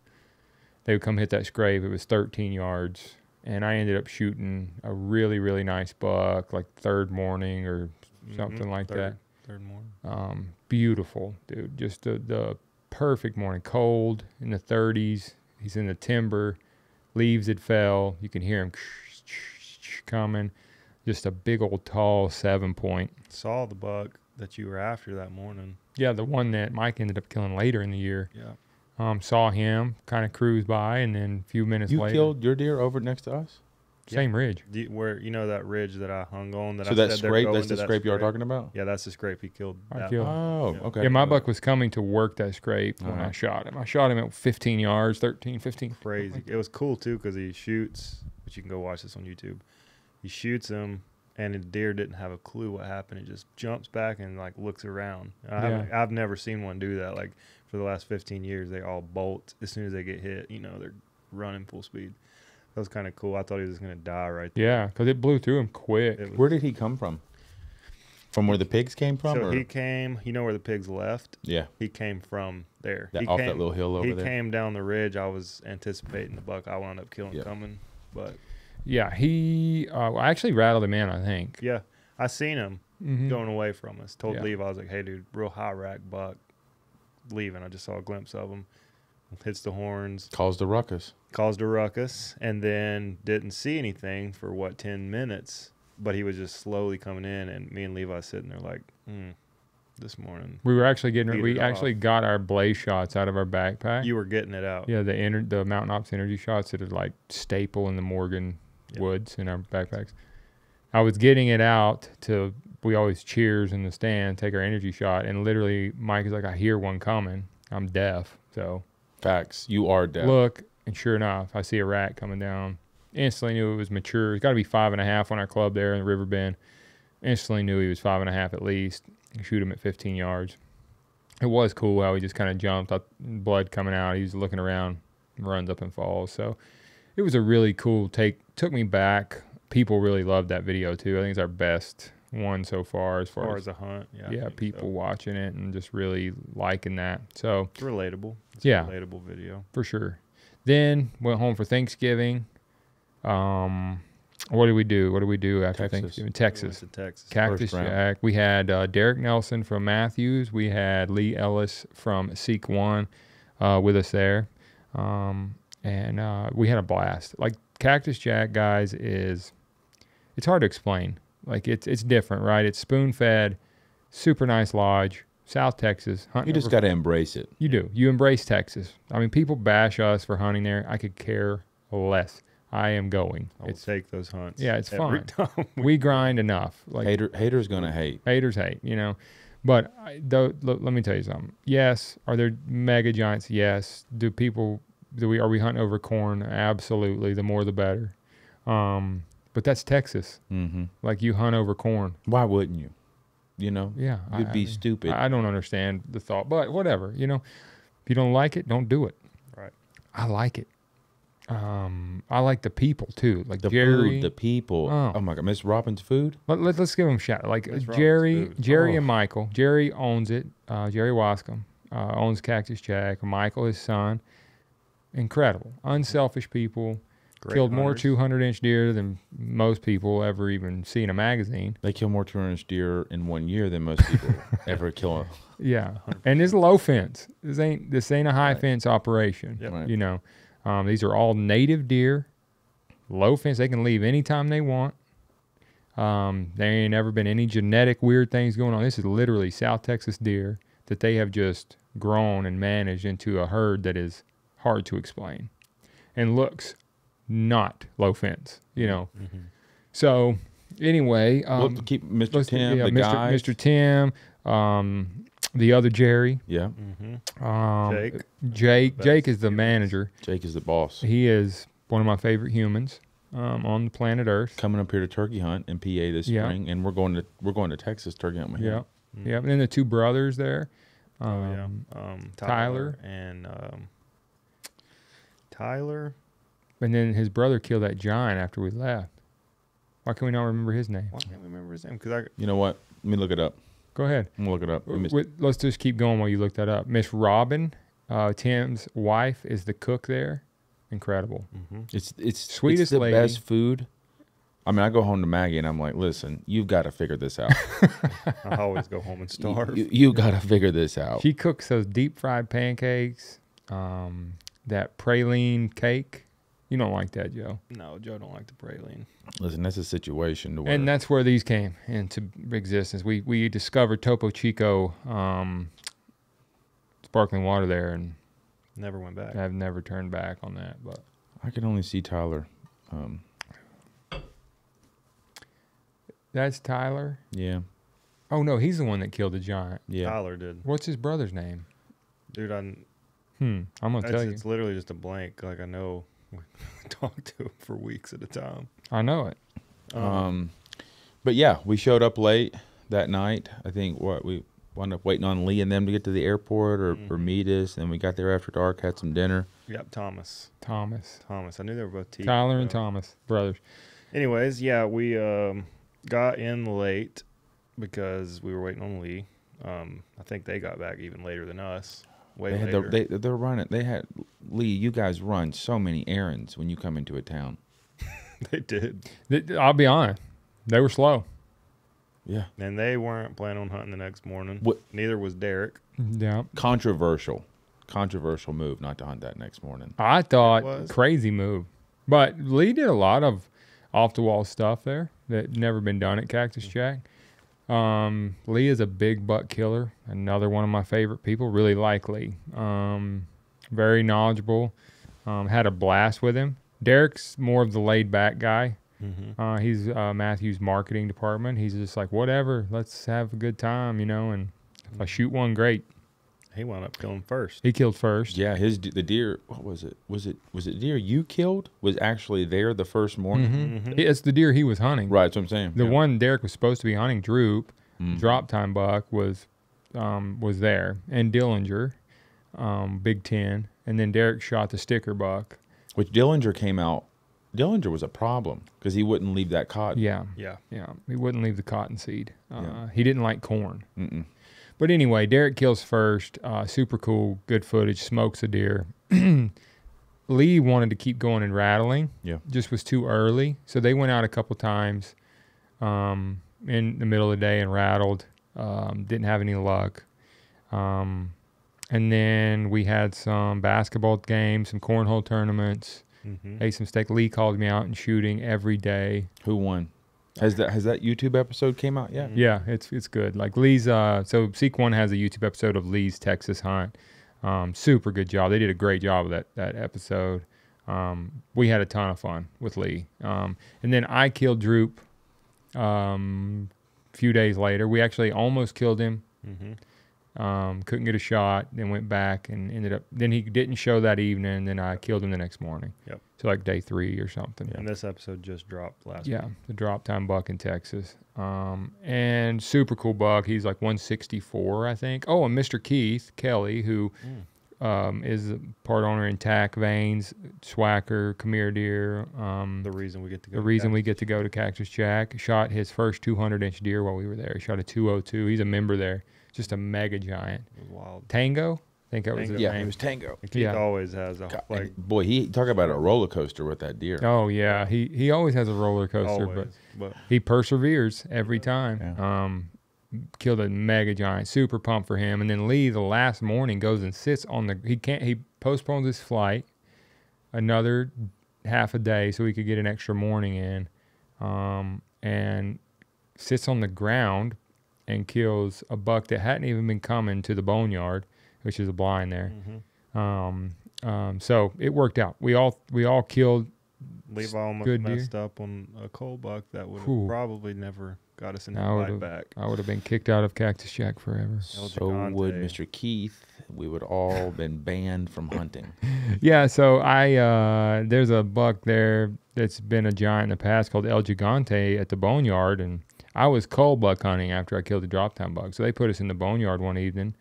They would come hit that scrape. It was 13 yards, and I ended up shooting a really, really nice buck, like third morning or something like that. Third morning. Beautiful, dude. Just the perfect morning. Cold in the 30s. He's in the timber. Leaves had fell. You can hear him coming. Just a big old tall 7-point. Saw the buck that you were after that morning. Yeah, the one that Mike ended up killing later in the year. Yeah. Saw him kind of cruise by, and then a few minutes later. You killed your deer over next to us? Same ridge. Where you know that ridge that I hung on? So that scrape, that's the scrape you are talking about? Yeah, that's the scrape he killed. Oh, okay. Yeah, my buck was coming to work that scrape when I shot him. I shot him at 15 yards, 13, 15. Crazy. It was cool, too, because he shoots, which you can go watch this on YouTube. He shoots him, and the deer didn't have a clue what happened. It just jumps back and, like, looks around. I've never seen one do that. Like, for the last 15 years, they all bolt. As soon as they get hit, you know, they're running full speed. That was kind of cool. I thought he was going to die right there. Yeah, because it blew through him quick. Where did he come from? From where the pigs came from? So he came, you know where the pigs left? Yeah. He came from there. Off that little hill over there? He came down the ridge. I was anticipating the buck I wound up killing coming. But yeah, he I actually rattled him in, I think. yeah, I seen him going away from us. Told Leave, I was like, hey, dude, real high rack buck leaving. I just saw a glimpse of him. Hits the horns. Caused a ruckus. And then didn't see anything for, 10 minutes. But he was just slowly coming in, and me and Levi sitting there like, this morning. We were actually actually got our blaze shots out of our backpack. You were getting it out. Yeah, the Mountain Ops energy shots that are like staple in the Morgan woods in our backpacks. I was getting it out we always cheers in the stand, take our energy shot, and literally Mike is like, I hear one coming. I'm deaf, so. Facts. You are deaf. Look, and sure enough, I see a rat coming down. Instantly knew it was mature. He's got to be 5.5 on our club there in the river bend. Instantly knew he was 5.5 at least. Shoot him at 15 yards. It was cool how he just kind of jumped up, blood coming out. He's looking around, runs up and falls. So it was a really cool take. Took me back. People really loved that video too. I think it's our best one so far as far as a hunt. Yeah, people watching it and just really liking that. So it's relatable. It's a relatable video for sure. Then went home for Thanksgiving. What did we do after Thanksgiving? Texas. We went to Texas. Cactus Jack. We had Derek Nelson from Matthews. We had Lee Ellis from Seek One with us there. And we had a blast. Like Cactus Jack, guys, it's hard to explain. Like it's different, right? It's spoon-fed, super nice lodge, South Texas. You just got to embrace it. You do. You embrace Texas. I mean, people bash us for hunting there. I could care less. I am going. I will take those hunts. Yeah, it's every fun. time we grind enough. Like haters gonna hate. Haters hate, you know. But let me tell you something. Yes, are there mega giants? Yes. Are we hunting over corn? Absolutely. The more the better. But that's Texas. Mm-hmm. Like you hunt over corn. Why wouldn't you? You know? Yeah. You'd be stupid. I don't understand the thought, but whatever. You know, if you don't like it, don't do it. Right. I like it. I like the people too, like the Jerry, food, the people. Oh my God, Miss Robbins' food. Let's give him a shout. Like Jerry and Michael. Jerry owns it. Jerry Wascom. owns Cactus Jack. Michael, his son. Incredible. Unselfish people. Great Killed more hunters. 200-inch deer than most people ever even see in a magazine. They kill more 200-inch deer in 1 year than most people ever kill. Yeah, and this is low fence. This ain't a high Right. fence operation. Yep. Right. You know, these are all native deer, low fence. They can leave anytime they want. There ain't ever been any genetic weird things going on. This is literally South Texas deer that they have just grown and managed into a herd that is hard to explain, and looks not low fence. You know, so anyway, We'll keep Mr. let's- Tim, yeah, the guy. Mr. Tim, the other Jerry. Yeah, Jake. Jake. Best Jake is the humans. manager. Jake is the boss. He is one of my favorite humans on the planet Earth. Coming up here to turkey hunt in PA this Yeah. spring, and we're going to Texas turkey hunt with him. Yeah, yeah. And then the two brothers there. Oh yeah. Tyler. and Tyler. And then his brother killed that giant after we left. Why can we not remember his name? Why can't we remember his name? Because You know what? Let me look it up. Go ahead. I'm gonna look it up. Let's just keep going while you look that up. Miss Robin, Tim's wife, is the cook there. Incredible. It's Sweetest it's the lady. best food. I mean, I go home to Maggie and I'm like, listen, you've got to figure this out. I always go home and starve. you got to figure this out. She cooks those deep fried pancakes, that praline cake. You don't like that, Joe. No, Joe don't like the praline. Listen, that's a situation to where And that's where these came into existence. We discovered Topo Chico sparkling water there, and Never went back. I've never turned back on that. But I can only see Tyler. that's Tyler. Yeah, Oh no, he's the one that killed the giant. yeah. Tyler did. What's his brother's name? Dude, I'm gonna tell you. it's literally just a blank. Like I know, we talked to him for weeks at a time. I know it. But yeah, we showed up late that night. I think we wound up waiting on Lee and them to get to the airport or meet us. And we got there after dark, had some dinner. Yep, Thomas. Thomas, I knew they were both T. Tyler, and so. Thomas, brothers. Anyways, yeah, we got in late because we were waiting on Lee. I think they got back even later than us. Way later. They're running. They had Lee. You guys run so many errands when you come into a town. They did. I'll be honest, they were slow. Yeah. And they weren't planning on hunting the next morning. What- Neither was Derek. Yeah, Controversial move not to hunt that next morning. I thought was. crazy move, but Lee did a lot of off the wall stuff there that never been done at Cactus Jack. Lee is a big buck killer. Another one of my favorite people. Really like Lee. Very knowledgeable. Had a blast with him. Derek's more of the laid back guy. He's Matthew's marketing department. He's just like, whatever, let's have a good time, you know. And if I shoot one, great. He wound up killing first. He killed first. Yeah, the deer. What was it? Was it deer you killed? Was actually there the first morning? It's the deer he was hunting. Right, that's what I'm saying. The Yeah. one Derek was supposed to be hunting, Droop, drop time buck, was there, and Dillinger, Big 10, and then Derek shot the sticker buck. Which Dillinger came out. Dillinger was a problem because he wouldn't leave that cotton. Yeah, Yeah. he wouldn't leave the cottonseed. Yeah. He didn't like corn. Mm-mm. But anyway, Derek kills first. Super cool, good footage. Smokes a deer. Lee wanted to keep going and rattling. Yeah. Just was too early, so they went out a couple times in the middle of the day and rattled. Didn't have any luck. And then we had some basketball games, some cornhole tournaments. Ate some steak. Lee called me out and shooting every day. Who won? Has that YouTube episode came out yet? Yeah, it's good. Like Lee's, so Seek One has a YouTube episode of Lee's Texas hunt. Super good job. They did a great job of that episode. We had a ton of fun with Lee. And then I killed Droop a few days later. We actually almost killed him. Couldn't get a shot. Then went back and ended up. Then he didn't show that evening. And then I killed him the next morning. Yep. So like day 3 or something. And this episode just dropped last Yeah, week. the drop time buck in Texas. And super cool buck. He's like 164, I think. Oh, and Mr. Keith Kelly, who is a part owner in Tack Veins, Swacker, Khmer Deer. The reason we get to go. The reason we get to go to Cactus Jack. Shot his first 200-inch deer while we were there. He shot a 202. He's a member there. just a mega giant. It was wild. Tango, I think that was his Yeah, name. it was Tango. And Keith Yeah. always has a like Boy, he talk about a roller coaster with that deer. Oh yeah, he always has a roller coaster, always, but but he perseveres every time. Yeah. Killed a mega giant, super pumped for him. And then Lee, the last morning, goes and sits on the. He postpones his flight another half a day so he could get an extra morning in, and sits on the ground and kills a buck that hadn't even been coming to the boneyard, which is a blind there. So it worked out. We all killed. Levi almost good messed up on a coal buck that would Whew. have probably never got us in the I fight would've- back. I would have been kicked out of Cactus Jack forever. So Gigante. would Mr. Keith. We would all been banned from hunting. Yeah, so there's a buck there that's been a giant in the past called El Gigante at the boneyard, and I was coal buck hunting after I killed the drop down buck. So they put us in the boneyard one evening,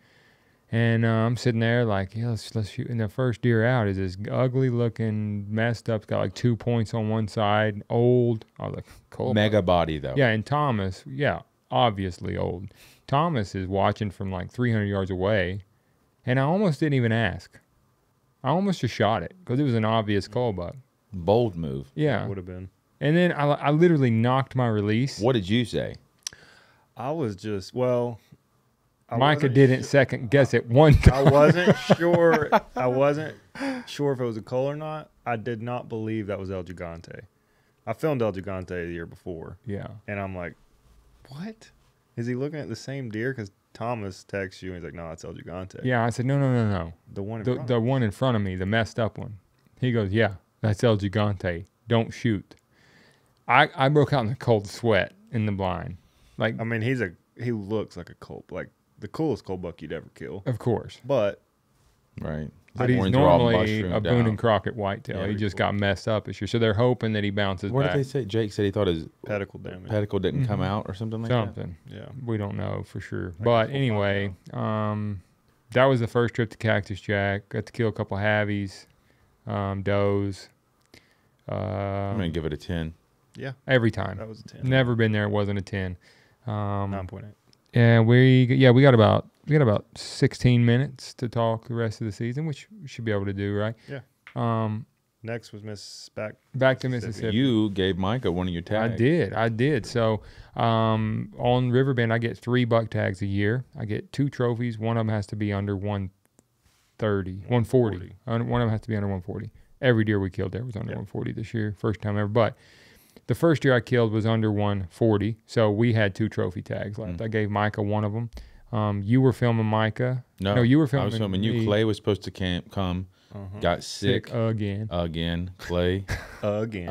and I'm sitting there like, yeah, let's shoot. And the first deer out is this ugly looking, messed up, got like 2 points on one side, old. I was like, coal Mega buck. body though. Yeah, and Thomas, yeah, obviously old. Thomas is watching from like 300 yards away, and I almost didn't even ask. I almost just shot it because it was an obvious coal buck. Bold move. Yeah. Would have been. And then I literally knocked my release. What did you say? I was just I Micah wasn't didn't su- second guess it one time. I wasn't sure. I wasn't sure if it was a coal or not. I did not believe that was El Gigante. I filmed El Gigante the year before, Yeah. and I'm like, "What? Is he looking at the same deer?" Because Thomas texts you, and he's like, "No, it's El Gigante." Yeah, I said, no. The one in The front. the one in front of me, the messed up one. He goes, yeah, that's El Gigante. Don't shoot. I broke out in a cold sweat in the blind. Like, I mean, he looks like a coal, like the coolest coal buck you'd ever kill. of course. But Right. But The he's horns are all normally mushroomed a Boone down. and Crockett whitetail. Yeah, he pretty just cool. got messed up this year. So they're hoping that he bounces What back. did they say? Jake said he thought his pedicle damage. pedicle didn't come Mhm. out or something like that. Something. Yeah. We don't know for sure. I But guess we'll anyway, that was the first trip to Cactus Jack. Got to kill a couple havies, does. I'm gonna give it a 10. Yeah. Every time. That was a 10. Never been there. It wasn't a 10. 9.8. And we got about 16 minutes to talk the rest of the season, which we should be able to do, right? Yeah. Next was Back to Mississippi. You gave Micah one of your tags. I did. So on Riverbend, I get 3 buck tags a year. I get 2 trophies. One of them has to be under 130, 140. One of them has to be under 140. Every deer we killed there was under 140 this year. First time ever. But the first deer I killed was under 140. So we had 2 trophy tags left. I gave Micah one of them. You were filming Micah. No, you were I filming was filming you. me. Clay was supposed to come. Got sick again. again. Clay again.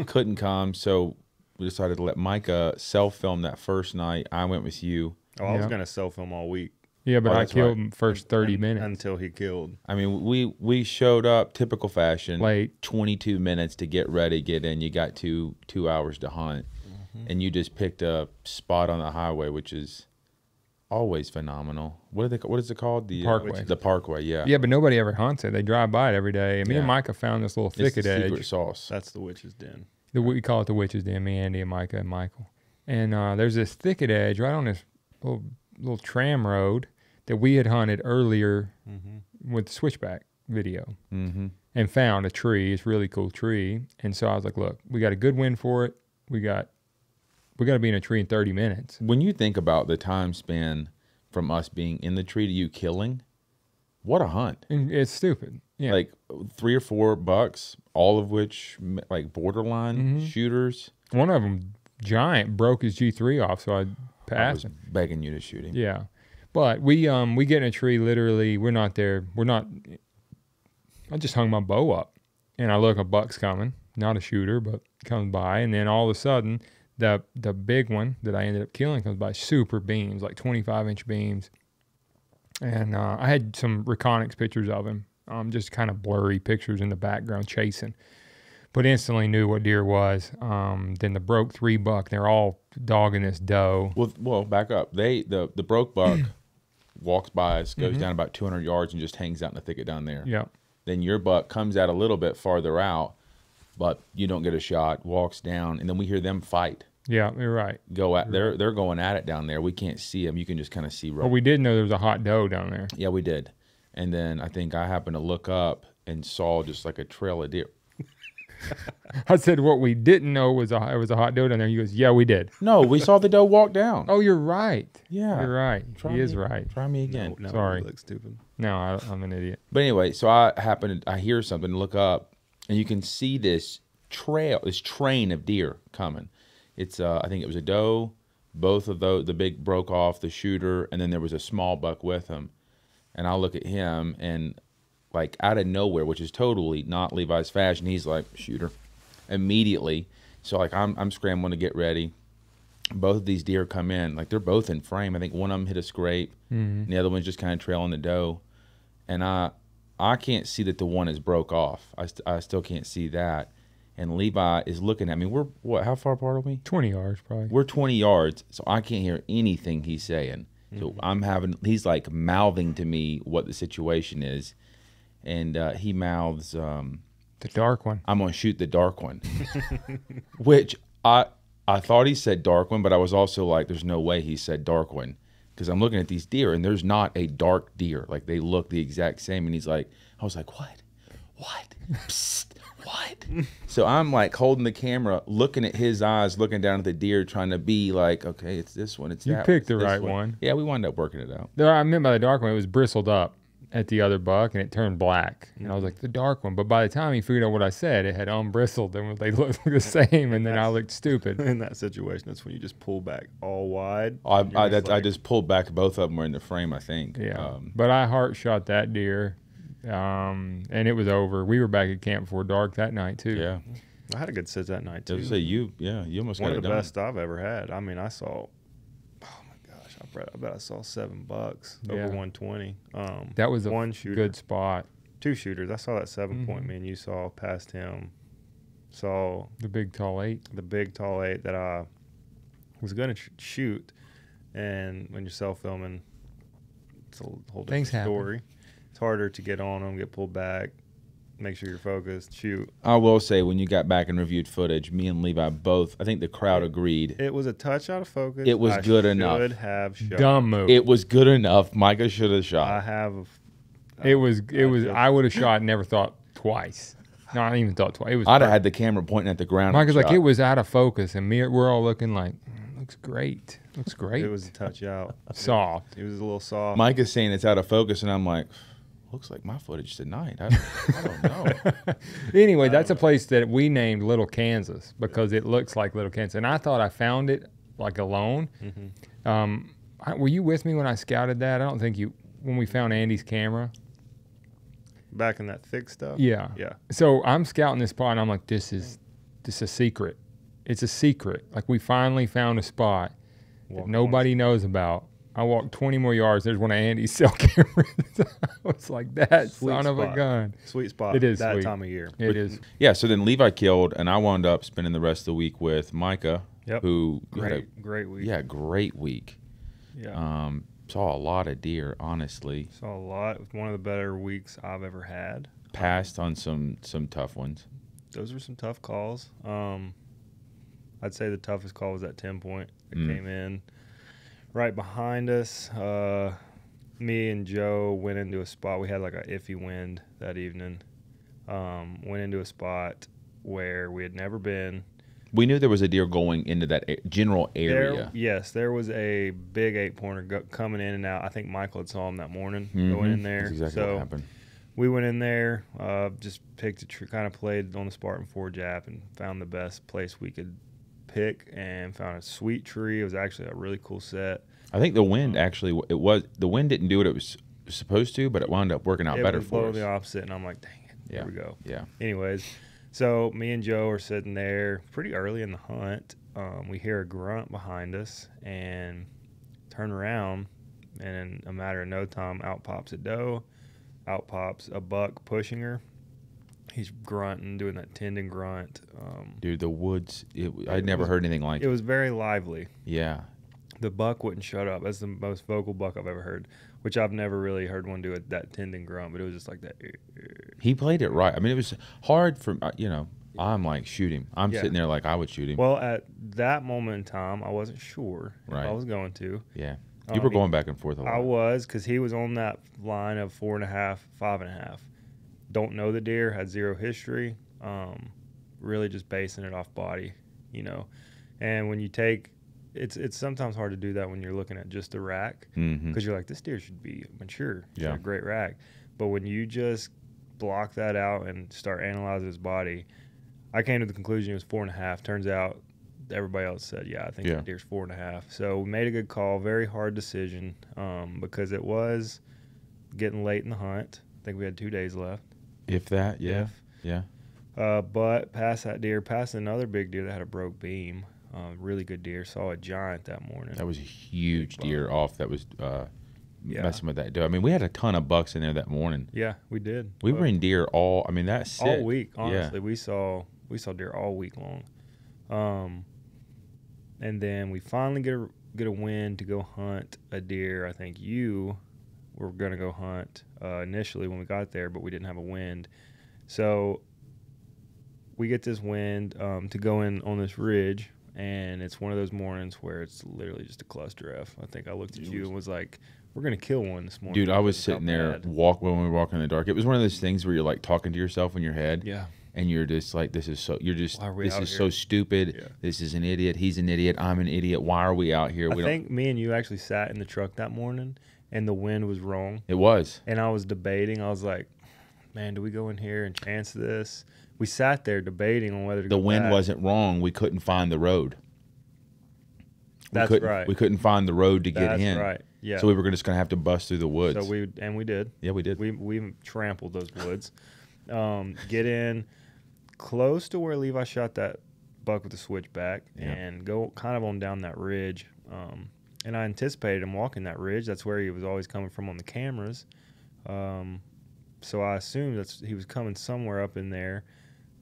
couldn't come, so we decided to let Micah self-film that first night. I went with you. I was Yeah. gonna self film all week Yeah, but Oh, I that's killed right. him first 30 minutes. until he killed. I mean, we showed up typical fashion. Late. 22 minutes to get ready, get in. You got two hours to hunt, and you just picked a spot on the highway, which is always phenomenal. What is it called? The Parkway. The Parkway. Yeah. Yeah, but nobody ever hunts it. They drive by it every day. And me and Yeah. Micah found this little It's the thicket secret edge. sauce. That's the witch's den. We call it the Witch's Den, me, Andy, and Micah and Michael. And there's this thicket edge right on this little tram road that we had hunted earlier with the switchback video Mm-hmm. and found a tree. It's a really cool tree. And so I was like, look, we got a good wind for it. We got to be in a tree in 30 minutes. When you think about the time span from us being in the tree to you killing, what a hunt. And it's stupid. Yeah. Like 3 or 4 bucks, all of which like borderline shooters. One of them, giant, broke his G3 off, so I I passed was him. begging you to shoot him. Yeah. But we get in a tree literally, we're not there. I just hung my bow up and I look, a buck's coming, not a shooter, but comes by. And then all of a sudden the big one that I ended up killing comes by, super beams, like 25-inch beams. And I had some Reconyx pictures of him, just kind of blurry pictures in the background chasing, but instantly knew what deer was. Then the broke 3 buck, they're all dogging this doe. Well, back up. The broke buck walks by us, goes down about 200 yards, and just hangs out in the thicket down there. Yeah. Then your buck comes out a little bit farther out, but you don't get a shot, walks down, and then we hear them fight. Yeah, you're right. go at. They're going at it down there. We can't see them. You can just kind of see. Well, we did know there was a hot doe down there. Yeah, we did. And then I think I happened to look up and saw just like a trail of deer. I said what we didn't know was it was a hot doe down there. He goes, yeah, we did. No, we saw the doe walk down. Oh, you're right. Yeah. You're right. He is right. Try me again. No, Sorry. you look stupid. No, I'm an idiot. But anyway, so I hear something, look up, and you can see this train of deer coming. It's I think it was a doe. Both of the big broke off, the shooter, and then there was a small buck with him. And I look at him, and like out of nowhere, which is totally not Levi's fashion, he's like, shooter, immediately. So like I'm scrambling to get ready. Both of these deer come in, like they're both in frame. I think one of them hit a scrape, and the other one's just kind of trailing the doe. And I can't see that the one is broke off. I still can't see that. And Levi is looking at me. We're what? How far apart are we? 20 yards, probably. We're 20 yards, so I can't hear anything he's saying. So he's like mouthing to me what the situation is, and he mouths, the dark one. "I'm gonna shoot the dark one," which I thought he said dark one, but I was also like, "There's no way he said dark one," because I'm looking at these deer and there's not a dark deer. Like they look the exact same, and he's like, I was like, "What? Psst, what?" So I'm like holding the camera, looking at his eyes, looking down at the deer, trying to be like, okay, it's this one, it's You that. picked one, the it's this right one. Yeah, we wound up working it out. I meant by the dark one, it was bristled up at the other buck, and it turned black. And I was like, the dark one. But by the time he figured out what I said, it had unbristled, and they looked the same, and then I looked stupid. In that situation, that's when you just pull back all wide. I just pulled back. Both of them were in the frame, I think. Yeah. But I heart shot that deer, and it was over. We were back at camp before dark that night, too. Yeah. I had a good sit that night I too. was gonna say you almost One got of it the done. best I've ever had. I mean, I saw. Oh my gosh, I bet I saw $7 over Yeah. 120. That was a one shooter, good spot. 2 shooters. I saw that 7-point man you saw past him. Saw The big tall 8. the big tall 8 that I was gonna shoot, and when you're self filming, it's a whole different Things happen. story. It's harder to get on them, get pulled back, make sure you're focused, shoot. I will say, when you got back and reviewed footage, me and Levi both, I think the crowd agreed. It was a touch out of focus. It was good enough. Should have shot. Dumb move. It was good enough. Micah should have I shot. have. It was. I would have shot. Never thought twice. No, I didn't even thought twice. It was. I'd have perfect. had the camera pointing at the ground. Mike was and like, shot. it was out of focus, and we're all looking like, looks great. Looks great. It was a touch out. soft. It was a little soft. Mike is saying it's out of focus, and I'm like, looks like my footage tonight. I don't know. Anyway, that's a place that we named Little Kansas because it looks like Little Kansas, and I thought I found it like alone. Were you with me when I scouted that? I don't think you. When we found Andy's camera. Back in that thick stuff. Yeah. Yeah. So I'm scouting this spot, and I'm like, this is a secret. It's a secret. Like we finally found a spot that nobody knows about. I walked 20 more yards. There's one of Andy's cell cameras. I was like, that Sweet son of a spot. gun. Sweet spot. It is that sweet. time of year. It is. Yeah, so then Levi killed, and I wound up spending the rest of the week with Micah, Yep. who had a Great week. great week. Yeah. Saw a lot of deer, honestly. Saw a lot. It was one of the better weeks I've ever had. Passed on some tough ones. Those were some tough calls. I'd say the toughest call was that 10-point that came in right behind us. Me and Joe went into a spot. We had like a iffy wind that evening. Went into a spot where we had never been. We knew there was a deer going into that general area. There was a big 8-pointer coming in and out. I think Michael had saw him that morning going in there. That's exactly what happened. We went in there, just picked a tree, kind of played on the Spartan 4 Jap and found the best place we could pick and found a sweet tree. It was actually a really cool set. I think the wind actually, the wind didn't do what it was supposed to, but it wound up working out better for us. The opposite, and I'm like, dang it, here we go. Yeah. Anyways, so me and Joe are sitting there pretty early in the hunt. We hear a grunt behind us and turn around, and in a matter of no time, out pops a doe. Out pops a buck pushing her. He's grunting, doing that tendon grunt. Dude, the woods, I'd never heard anything like It it. was very lively. Yeah. The buck wouldn't shut up. That's the most vocal buck I've ever heard, which I've never really heard one do that tendon grunt, but it was just like that. He played it right. I mean, it was hard for, I'm like, shoot him. I'm Yeah. sitting there like I would shoot him. Well, at that moment in time, I wasn't sure if Right. I was going to. Yeah. You were going back and forth a lot. I was, because he was on that line of 4.5, 5.5. Don't know the deer, had zero history. Really just basing it off body, you know. And when you take, it's sometimes hard to do that when you're looking at just the rack, because you're like, this deer should be mature. He's got a great rack. But when you just block that out and start analyzing his body, I came to the conclusion he was 4.5. Turns out everybody else said, yeah, I think the deer's 4.5. So we made a good call. Very hard decision, because it was getting late in the hunt. I think we had 2 days left. If that, yeah. But past that deer, past another big deer that had a broke beam. Really good deer. Saw a giant that morning. That was a huge deer off that was messing with that doe. I mean, we had a ton of bucks in there that morning. Yeah, we did. We were in deer that's sick. All week, honestly. We saw deer all week long. And then we finally get a wind to go hunt a deer. I think you were going to go hunt initially when we got there, but we didn't have a wind. So we get this wind to go in on this ridge, and it's one of those mornings where it's literally just a cluster F. I think I looked at you and was like, we're going to kill one this morning. Dude, I was sitting there when we were walking in the dark. It was one of those things where you're like talking to yourself in your head. Yeah. And you're just like, this is so here? stupid. Yeah. This is an idiot. He's an idiot. I'm an idiot. Why are we out here? I think me and you actually sat in the truck that morning, and the wind was wrong. It was. And I was debating. I was like, man, do we go in here and chance this? We sat there debating on whether to go The wind back. wasn't wrong. We couldn't find the road. That's right. We couldn't find the road to get in. That's right. Yeah. So we were just going to have to bust through the woods. So we did. Yeah, we did. We trampled those woods. Get in close to where Levi shot that buck with the switchback, and go kind of on down that ridge. And I anticipated him walking that ridge. That's where he was always coming from on the cameras. So I assumed he was coming somewhere up in there.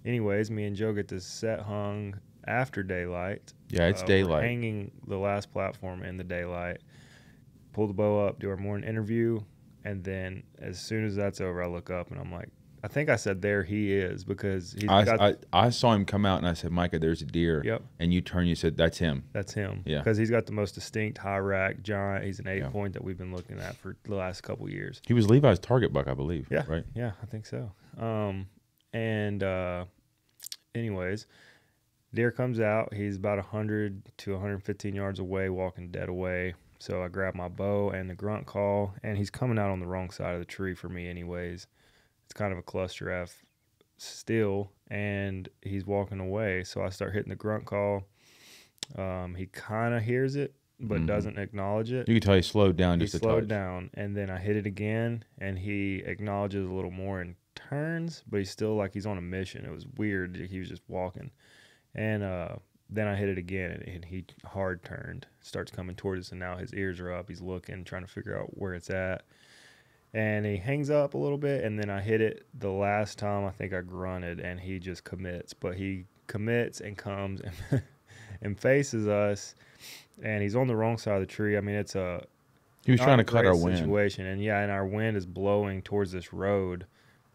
Anyways, me and Joe get this set hung after daylight. Yeah, it's daylight. We're hanging the last platform in the daylight. Pull the bow up, do our morning interview, and then as soon as that's over, I look up and I'm like, I think I said, there he is, because I saw him come out and I said, Micah, there's a deer. Yep. And you turned, you said, that's him. That's him. Yeah. Because he's got the most distinct high rack giant. He's an 8-point that we've been looking at for the last couple years. He was Levi's target buck, I believe. Yeah. Right? Yeah, I think so. Anyways, deer comes out. He's about 100 to 115 yards away, walking dead away. So I grab my bow and the grunt call, and he's coming out on the wrong side of the tree for me anyways. It's kind of a cluster F still, and he's walking away. So I start hitting the grunt call. He kind of hears it, but doesn't acknowledge it. You can tell he slowed down He just a slowed touch. down, and then I hit it again, and he acknowledges a little more and turns, but he's still like he's on a mission. It was weird. He was just walking. And then I hit it again, and he hard turned, starts coming towards us, and now his ears are up. He's looking, trying to figure out where it's at. And he hangs up a little bit, and then I hit it the last time. I think I grunted, and he just commits. But he commits and comes and faces us, and he's on the wrong side of the tree. I mean, it's he was trying to cut our wind. Situation. And yeah, and our wind is blowing towards this road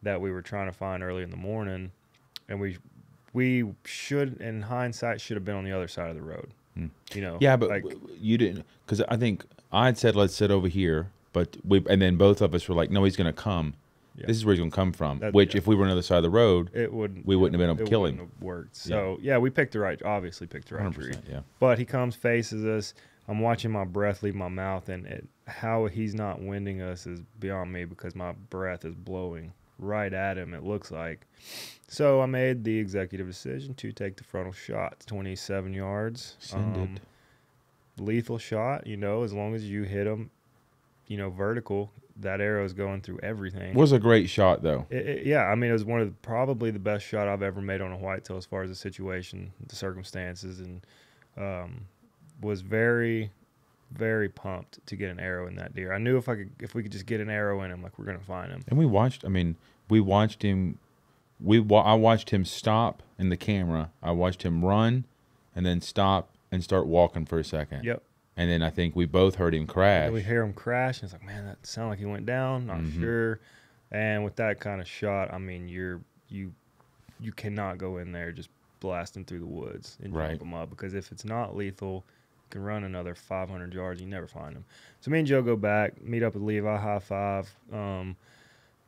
that we were trying to find early in the morning, and we should, in hindsight, should have been on the other side of the road. You know. Yeah, but you didn't, because I think I'd said let's sit over here. But and then both of us were like, no, he's going to come. Yeah. This is where he's going to come from. If we were on the other side of the road, we wouldn't have been able to kill him. Have worked. So, we obviously picked the right tree. Yeah. But he comes, faces us. I'm watching my breath leave my mouth, and how he's not winding us is beyond me, because my breath is blowing right at him, it looks like. So I made the executive decision to take the frontal shot. It's 27 yards. Send it. Lethal shot, as long as you hit him, vertical, that arrow is going through everything. Was a great shot, though. I mean, it was one of probably the best shot I've ever made on a whitetail as far as the situation, the circumstances, and was very, very pumped to get an arrow in that deer. I knew if we could just get an arrow in him, like, we're going to find him. And we watched him. I watched him stop in the camera. I watched him run and then stop and start walking for a second. Yep. And then I think we both heard him crash. And we hear him crash, and it's like, man, that sounded like he went down. Not sure. And with that kind of shot, I mean, you you cannot go in there just blasting through the woods and Right. jump them up, because if it's not lethal, you can run another 500 yards, you never find them. So me and Joe go back, meet up with Levi, high five,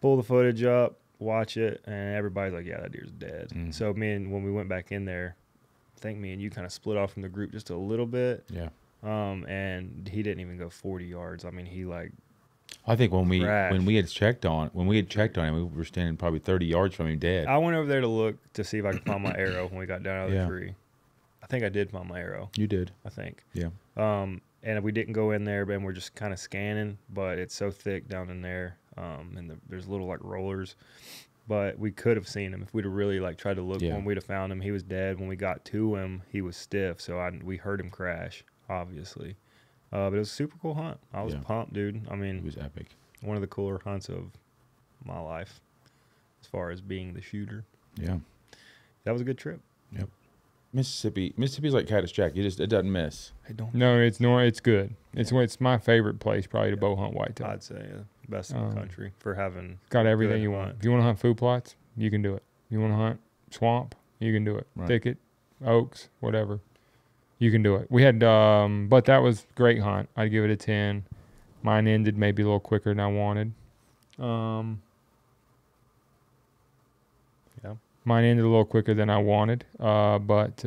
pull the footage up, watch it, and everybody's like, yeah, that deer's dead. So when we went back in there, I think me and you kind of split off from the group just a little bit. Yeah. And he didn't even go 40 yards. I mean, he like I think when we crashed. had checked on him, we were standing probably 30 yards from him dead. I went over there to look to see if I could find my arrow when we got down out of Yeah. the tree. I think I did find my arrow. You did. I think. Yeah. And we didn't go in there, but we're just kind of scanning. But it's so thick down in there, and there's little like rollers. But we could have seen him if we'd have really like tried to look for him. We'd have found him. He was dead. When we got to him, he was stiff. So we heard him crash, obviously. But it was a super cool hunt. I was pumped, dude. I mean, It was epic. One of the cooler hunts of my life, as far as being the shooter. Yeah. That was a good trip. Yep. Mississippi's like Cactus Jack. It doesn't miss. No, it's good. It's my favorite place probably to bow hunt whitetail. I'd say best in the country for having Got everything good you hunt. want. If you want to hunt food plots, you can do it. You want to hunt swamp, you can do it. Right. Thicket, oaks, whatever, you can do it. We had, but that was a great hunt. I'd give it a 10. Mine ended maybe a little quicker than I wanted. Yeah. Mine ended a little quicker than I wanted, but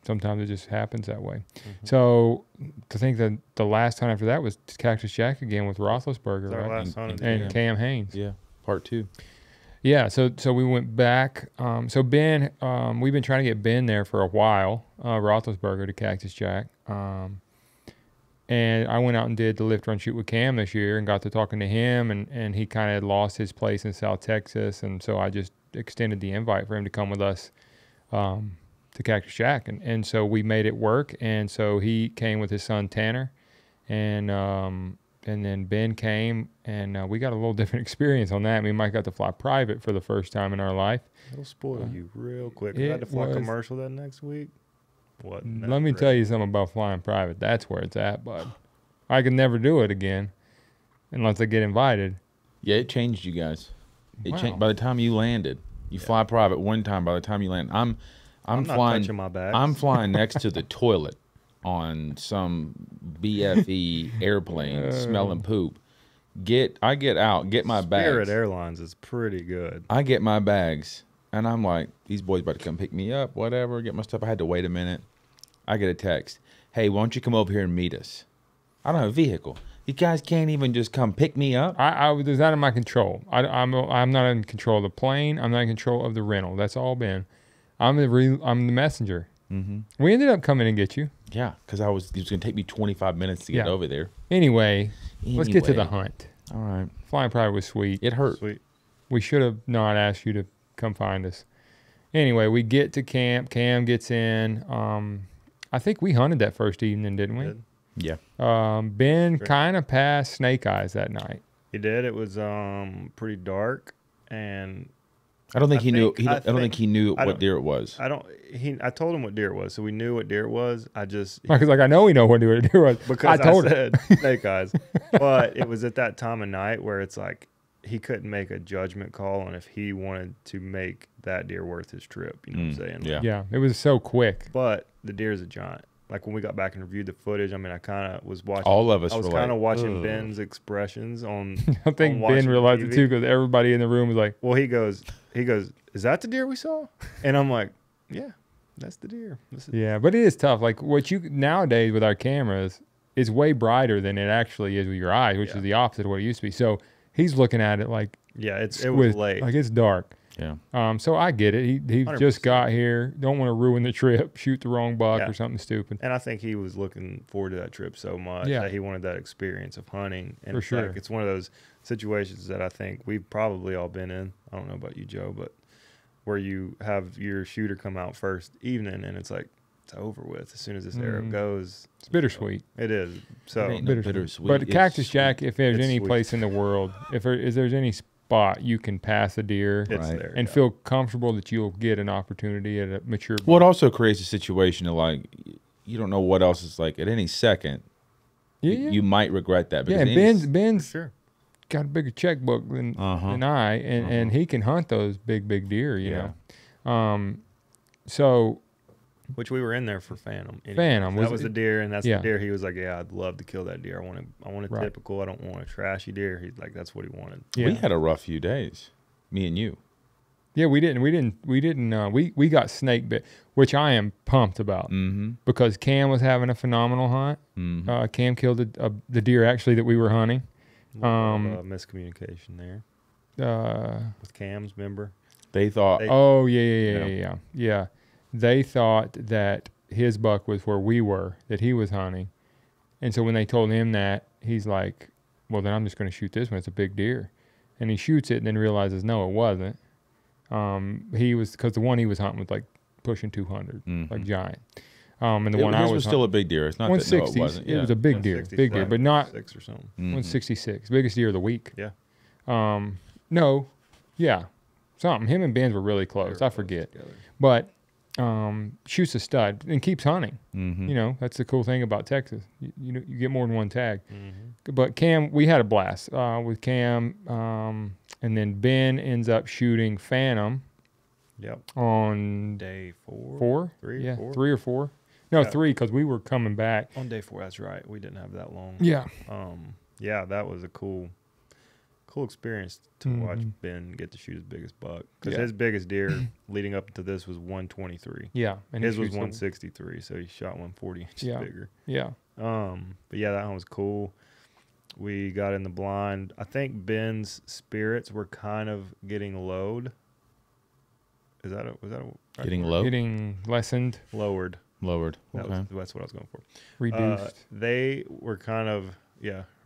sometimes it just happens that way. So to think that the last hunt after that was Cactus Jack again with Roethlisberger, It's our right? last hunt of the And year. Cam Haynes. Yeah. Part 2. Yeah, so we went back. So Ben, we've been trying to get Ben there for a while, Roethlisberger to Cactus Jack. And I went out and did the lift, run, shoot with Cam this year and got to talking to him, and he kind of had lost his place in South Texas, and so I just extended the invite for him to come with us to Cactus Jack, and so we made it work, and so he came with his son Tanner, and then Ben came, and we got a little different experience on that. Me and Mike got to fly private for the first time in our life. It'll spoil you real quick. I it had to fly was- commercial that next week. What? Let me tell you something about flying private. That's where it's at, bud. I could never do it again unless I get invited. Yeah, it changed you guys. It Wow. changed by the time you landed. You fly private one time. By the time you land, I'm I'm not flying. touching my bags. I'm flying next to the toilet on some BFE airplane, smelling poop. I get out, get my Spirit bags. Airlines is pretty good. I get my bags, and I'm like, these boys about to come pick me up, whatever. Get my stuff. I had to wait a minute. I get a text. Hey, why don't you come over here and meet us? I don't have a vehicle. You guys can't even just come pick me up. I was out of my control. I'm not in control of the plane. I'm not in control of the rental. That's all been. I'm the messenger. Mm-hmm. We ended up coming and get you. Yeah, because it was going to take me 25 minutes to get over there. Anyway, let's get to the Anyway. hunt. All right. Flying private was sweet. It hurt. Sweet. We should have not asked you to come find us. Anyway, we get to camp. Cam gets in. I think we hunted that first evening, didn't we? Did. Yeah. Ben Sure. kind of passed Snake Eyes that night. He did. It was pretty dark, and I don't think I he knew. think- I I don't think he knew I what don't- deer it was. I told him what deer it was, so we knew what deer it was. Because I know we know what deer it was. Because I told him. said snake eyes. But it was at that time of night where it's like he couldn't make a judgment call on if he wanted to make that deer worth his trip. You know what I'm saying? Yeah. Yeah, it was so quick. But the deer is a giant. Like when we got back and reviewed the footage, I mean, I kind of was watching. All of us I was were kind of like, watching "Ugh." Ben's expressions on. I think on Ben watching realized it TV. too because everybody in the room was like, Well, he goes, is that the deer we saw? And I'm like, yeah, that's the deer. This is, yeah, but it is tough. Like what you nowadays with our cameras is way brighter than it actually is with your eyes, which Yeah. is the opposite of what it used to be. So he's looking at it like yeah, it was with- late. like it's dark. Yeah. So I get it. He 100%. just got here. Don't want to ruin the trip. Shoot the wrong buck Yeah. or something stupid. And I think he was looking forward to that trip so much Yeah. that he wanted that experience of hunting. And For it's sure. like, it's one of those situations that I think we've probably all been in. I don't know about you, Joe, but where you have your shooter come out first evening and it's like, it's over with as soon as this arrow Mhm. goes. It's bittersweet. It is. So It ain't no Bittersweet. bittersweet. But It's Cactus sweet. Jack, if there's It's any sweet. place in the world, if there's any spot you can pass a deer it's Right. there. and yeah. feel comfortable that you'll get an opportunity at a mature Well, it also creates a situation of like, you don't know what else is like at any second. Yeah, You might regret that. yeah. because And any- Ben's Sure. got a bigger checkbook than Uh-huh. I, and he can hunt those big deer, you Yeah. know. So Which we were in there for Phantom. Anyways. Phantom That was the deer, and that's yeah. the deer. He was like, "Yeah, I'd love to kill that deer. I want a Right. typical. I don't want a trashy deer." He's like, "That's what he wanted." Yeah. We had a rough few days, me and you. Yeah, we got snake bit, which I am pumped about because Cam was having a phenomenal hunt. Cam killed the deer actually that we were hunting. Miscommunication there with Cam's member. They thought, Oh yeah. They thought that his buck was where we were, that he was hunting, and so when they told him that, he's like, "Well, then I'm just going to shoot this one. It's a big deer," and he shoots it and then realizes no, it wasn't. He was because the one he was hunting was like pushing 200, like giant. And the one I was still a big deer. It's not that no, it wasn't. It was a big deer, but not 6 or something. 166, biggest deer of the week. Yeah. No, yeah, something. Him and Ben's were really close. I forget, but shoots a stud and keeps hunting. You know, that's the cool thing about Texas. You know, you get more than one tag. But Cam, we had a blast with Cam, and then Ben ends up shooting Phantom. Yep. On day 4. 4? 3 yeah, 4? 3 or 4. No, 3 because we were coming back. On day 4, that's right. We didn't have that long. Yeah. Yeah, that was a cool experience to watch Ben get to shoot his biggest buck. Because his biggest deer leading up to this was 123. Yeah. And his was 163, so he shot 140 inches bigger. Yeah. But yeah, that one was cool. We got in the blind. I think Ben's spirits were kind of getting lowered. Getting low? Getting lessened. Lowered. Okay. That's what I was going for. Reduced. They were kind of,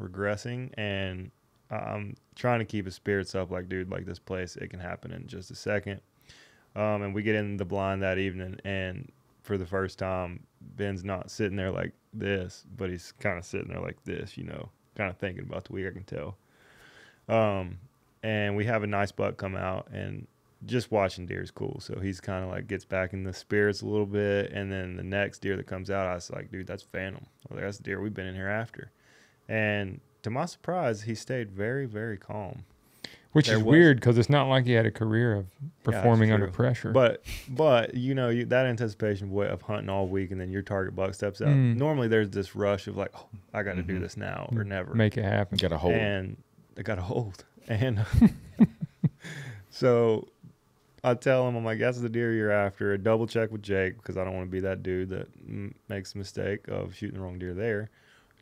regressing, and I'm trying to keep his spirits up. Like, dude, like this place, it can happen in just a second. And we get in the blind that evening, and for the first time, Ben's not sitting there like this, but he's kind of sitting there like this, you know, kind of thinking about the week, I can tell. And we have a nice buck come out, and just watching deer is cool. So he's kind of like gets back in the spirits a little bit. And then the next deer that comes out, I was like, dude, that's Phantom. I was like, that's the deer we've been in here after. And to my surprise, he stayed very, very calm. Which is weird because it's not like he had a career of performing under pressure. But you know, that anticipation of hunting all week, and then your target buck steps out. Normally there's this rush of like, oh, I got to do this now or never. Make it happen. Got a hold. And I got a hold. And so I tell him, I'm like, that's the deer you're after. A double check with Jake because I don't want to be that dude that makes the mistake of shooting the wrong deer there.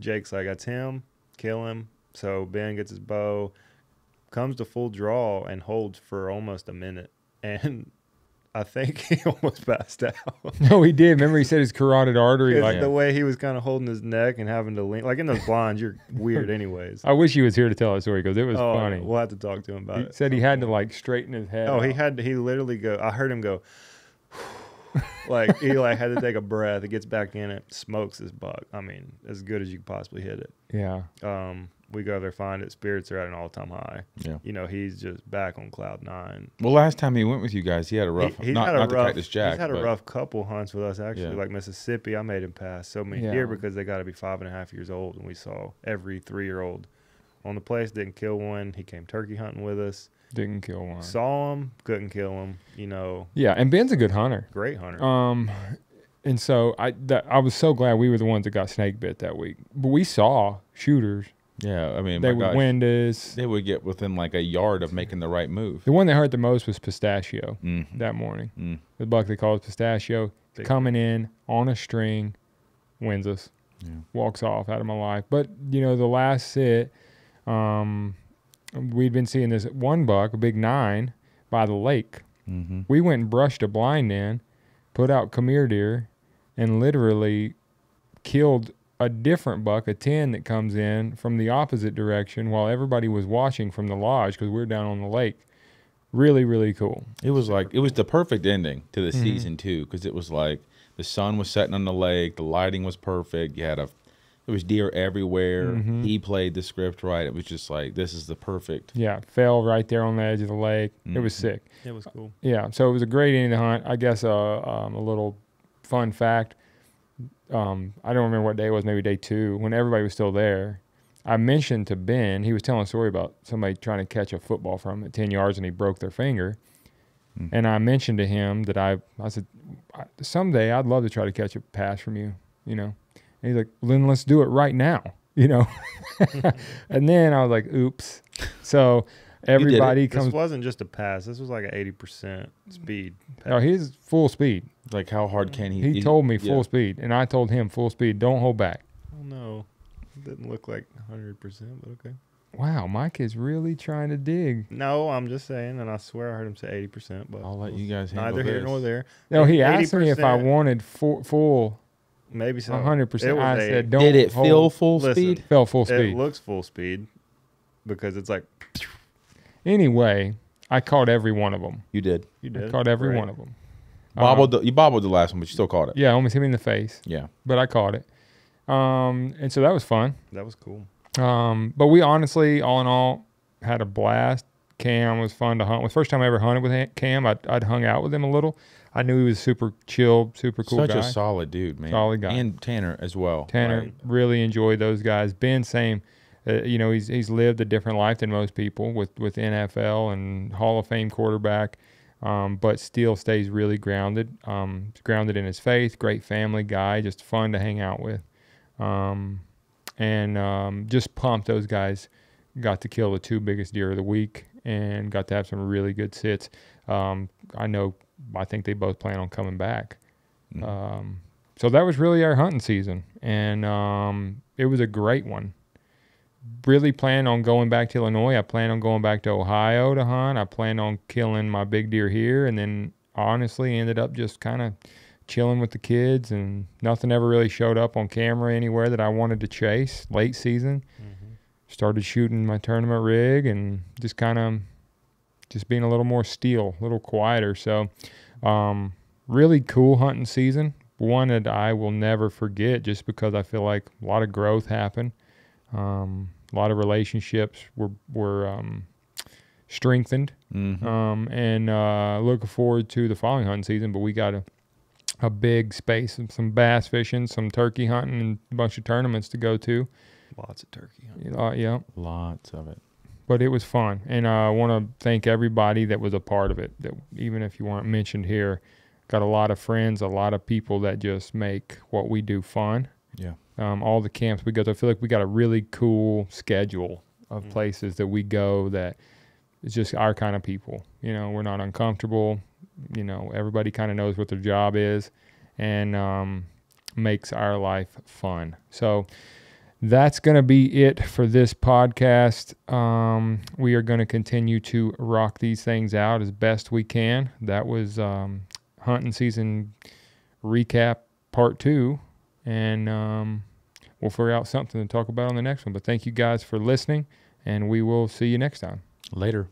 Jake's like, that's him. Kill him. So Ben gets his bow, comes to full draw, and holds for almost a minute. And I think he almost passed out. No, he did. Remember, he said his carotid artery. Like the way he was kind of holding his neck and having to lean. Like in those blinds, you're weird anyways. I wish he was here to tell that story because it was funny. We'll have to talk to him about it. He said he had to like straighten his head. Oh, out. he literally go. I heard him go. Like he like had to take a breath. It gets back in it, smokes this buck. I mean, as good as you could possibly hit it. Yeah. We go there, find it. Spirits are at an all-time high. Yeah. You know, he's just back on cloud 9. Well, last time he went with you guys, he had a rough. He's not had a not rough. to Cactus Jack. He's had a rough couple hunts with us actually. Yeah. Like Mississippi, I made him pass so many deer because they got to be 5.5 years old, and we saw every 3-year-old on the place. Didn't kill one. He came turkey hunting with us. Didn't kill one. Saw him, couldn't kill him. You know. Yeah, and Ben's a good hunter. Great hunter. And so I was so glad we were the ones that got snake bit that week. But we saw shooters. Yeah, I mean, they would wind us. They would get within like a yard of making the right move. The one that hurt the most was Pistachio that morning. The buck they called Pistachio coming in on a string, wins us, walks off out of my life. But you know, the last sit, we'd been seeing this one buck, a big 9, by the lake. We went and brushed a blind in, put out come here deer, and literally killed a different buck, a 10 that comes in from the opposite direction while everybody was watching from the lodge because we were down on the lake. Really, really cool. It was like, it was the perfect ending to the season too, because it was like the sun was setting on the lake, the lighting was perfect. You had there was deer everywhere. He played the script right. It was just like, this is the perfect. Yeah, fell right there on the edge of the lake. It was sick. It was cool. Yeah, so it was a great ending to the hunt. I guess a little fun fact. I don't remember what day it was, maybe day 2, when everybody was still there. I mentioned to Ben, he was telling a story about somebody trying to catch a football from him at 10 yards and he broke their finger. And I mentioned to him that I said, someday I'd love to try to catch a pass from you, you know. And he's like, then let's do it right now, you know. And then I was like, oops. So everybody comes. This wasn't just a pass. This was like an 80% speed pass. Oh, he's full speed. Like, how hard can he? He told me full speed, and I told him full speed. Don't hold back. Oh, no. It didn't look like 100%, but okay. Wow, Mike is really trying to dig. No, I'm just saying, and I swear I heard him say 80%, but I'll let you guys handle neither here this. nor there. No, he asked me if I 80%. wanted full Maybe so. 100%. I said, don't Did it hold. feel full Listen, speed? Felt full speed. It looks full speed because it's like Anyway, I caught every one of them. You did. you I did. caught every Great. one of them. You bobbled the last one, but you still caught it. Yeah, almost hit me in the face, Yeah. but I caught it. And so that was fun. That was cool. But we honestly, all in all, had a blast. Cam was fun to hunt with. First time I ever hunted with Cam, I'd hung out with him a little. I knew he was super chill, super cool Such guy. a solid dude, man. Solid guy. And Tanner as well. Tanner, Right. really enjoyed those guys. Ben, same. You know, he's lived a different life than most people with NFL and Hall of Fame quarterback, but still stays really grounded. Grounded in his faith. Great family guy. Just fun to hang out with. And just pumped those guys got to kill the 2 biggest deer of the week and got to have some really good sits. I think they both plan on coming back. So that was really our hunting season, and it was a great one. Really planned on going back to Illinois. I planned on going back to Ohio to hunt. I planned on killing my big deer here, and then honestly ended up just kind of chilling with the kids, and nothing ever really showed up on camera anywhere that I wanted to chase. Late season, started shooting my tournament rig and just kind of just being a little more still, a little quieter. So really cool hunting season. One that I will never forget just because I feel like a lot of growth happened. A lot of relationships were strengthened, and looking forward to the following hunting season. But we got a big space and some bass fishing, some turkey hunting, and a bunch of tournaments to go to. Lots of turkey. Yeah. Lots of it. But it was fun, and I want to thank everybody that was a part of it. That even if you weren't mentioned here, got a lot of friends, a lot of people that just make what we do fun. Yeah. All the camps we go to, I feel like we got a really cool schedule of places that we go that is just our kind of people. You know, we're not uncomfortable. You know, everybody kind of knows what their job is, and makes our life fun. So that's going to be it for this podcast. We are going to continue to rock these things out as best we can. That was hunting season recap part 2. And we'll figure out something to talk about on the next one. But thank you guys for listening, and we will see you next time. Later.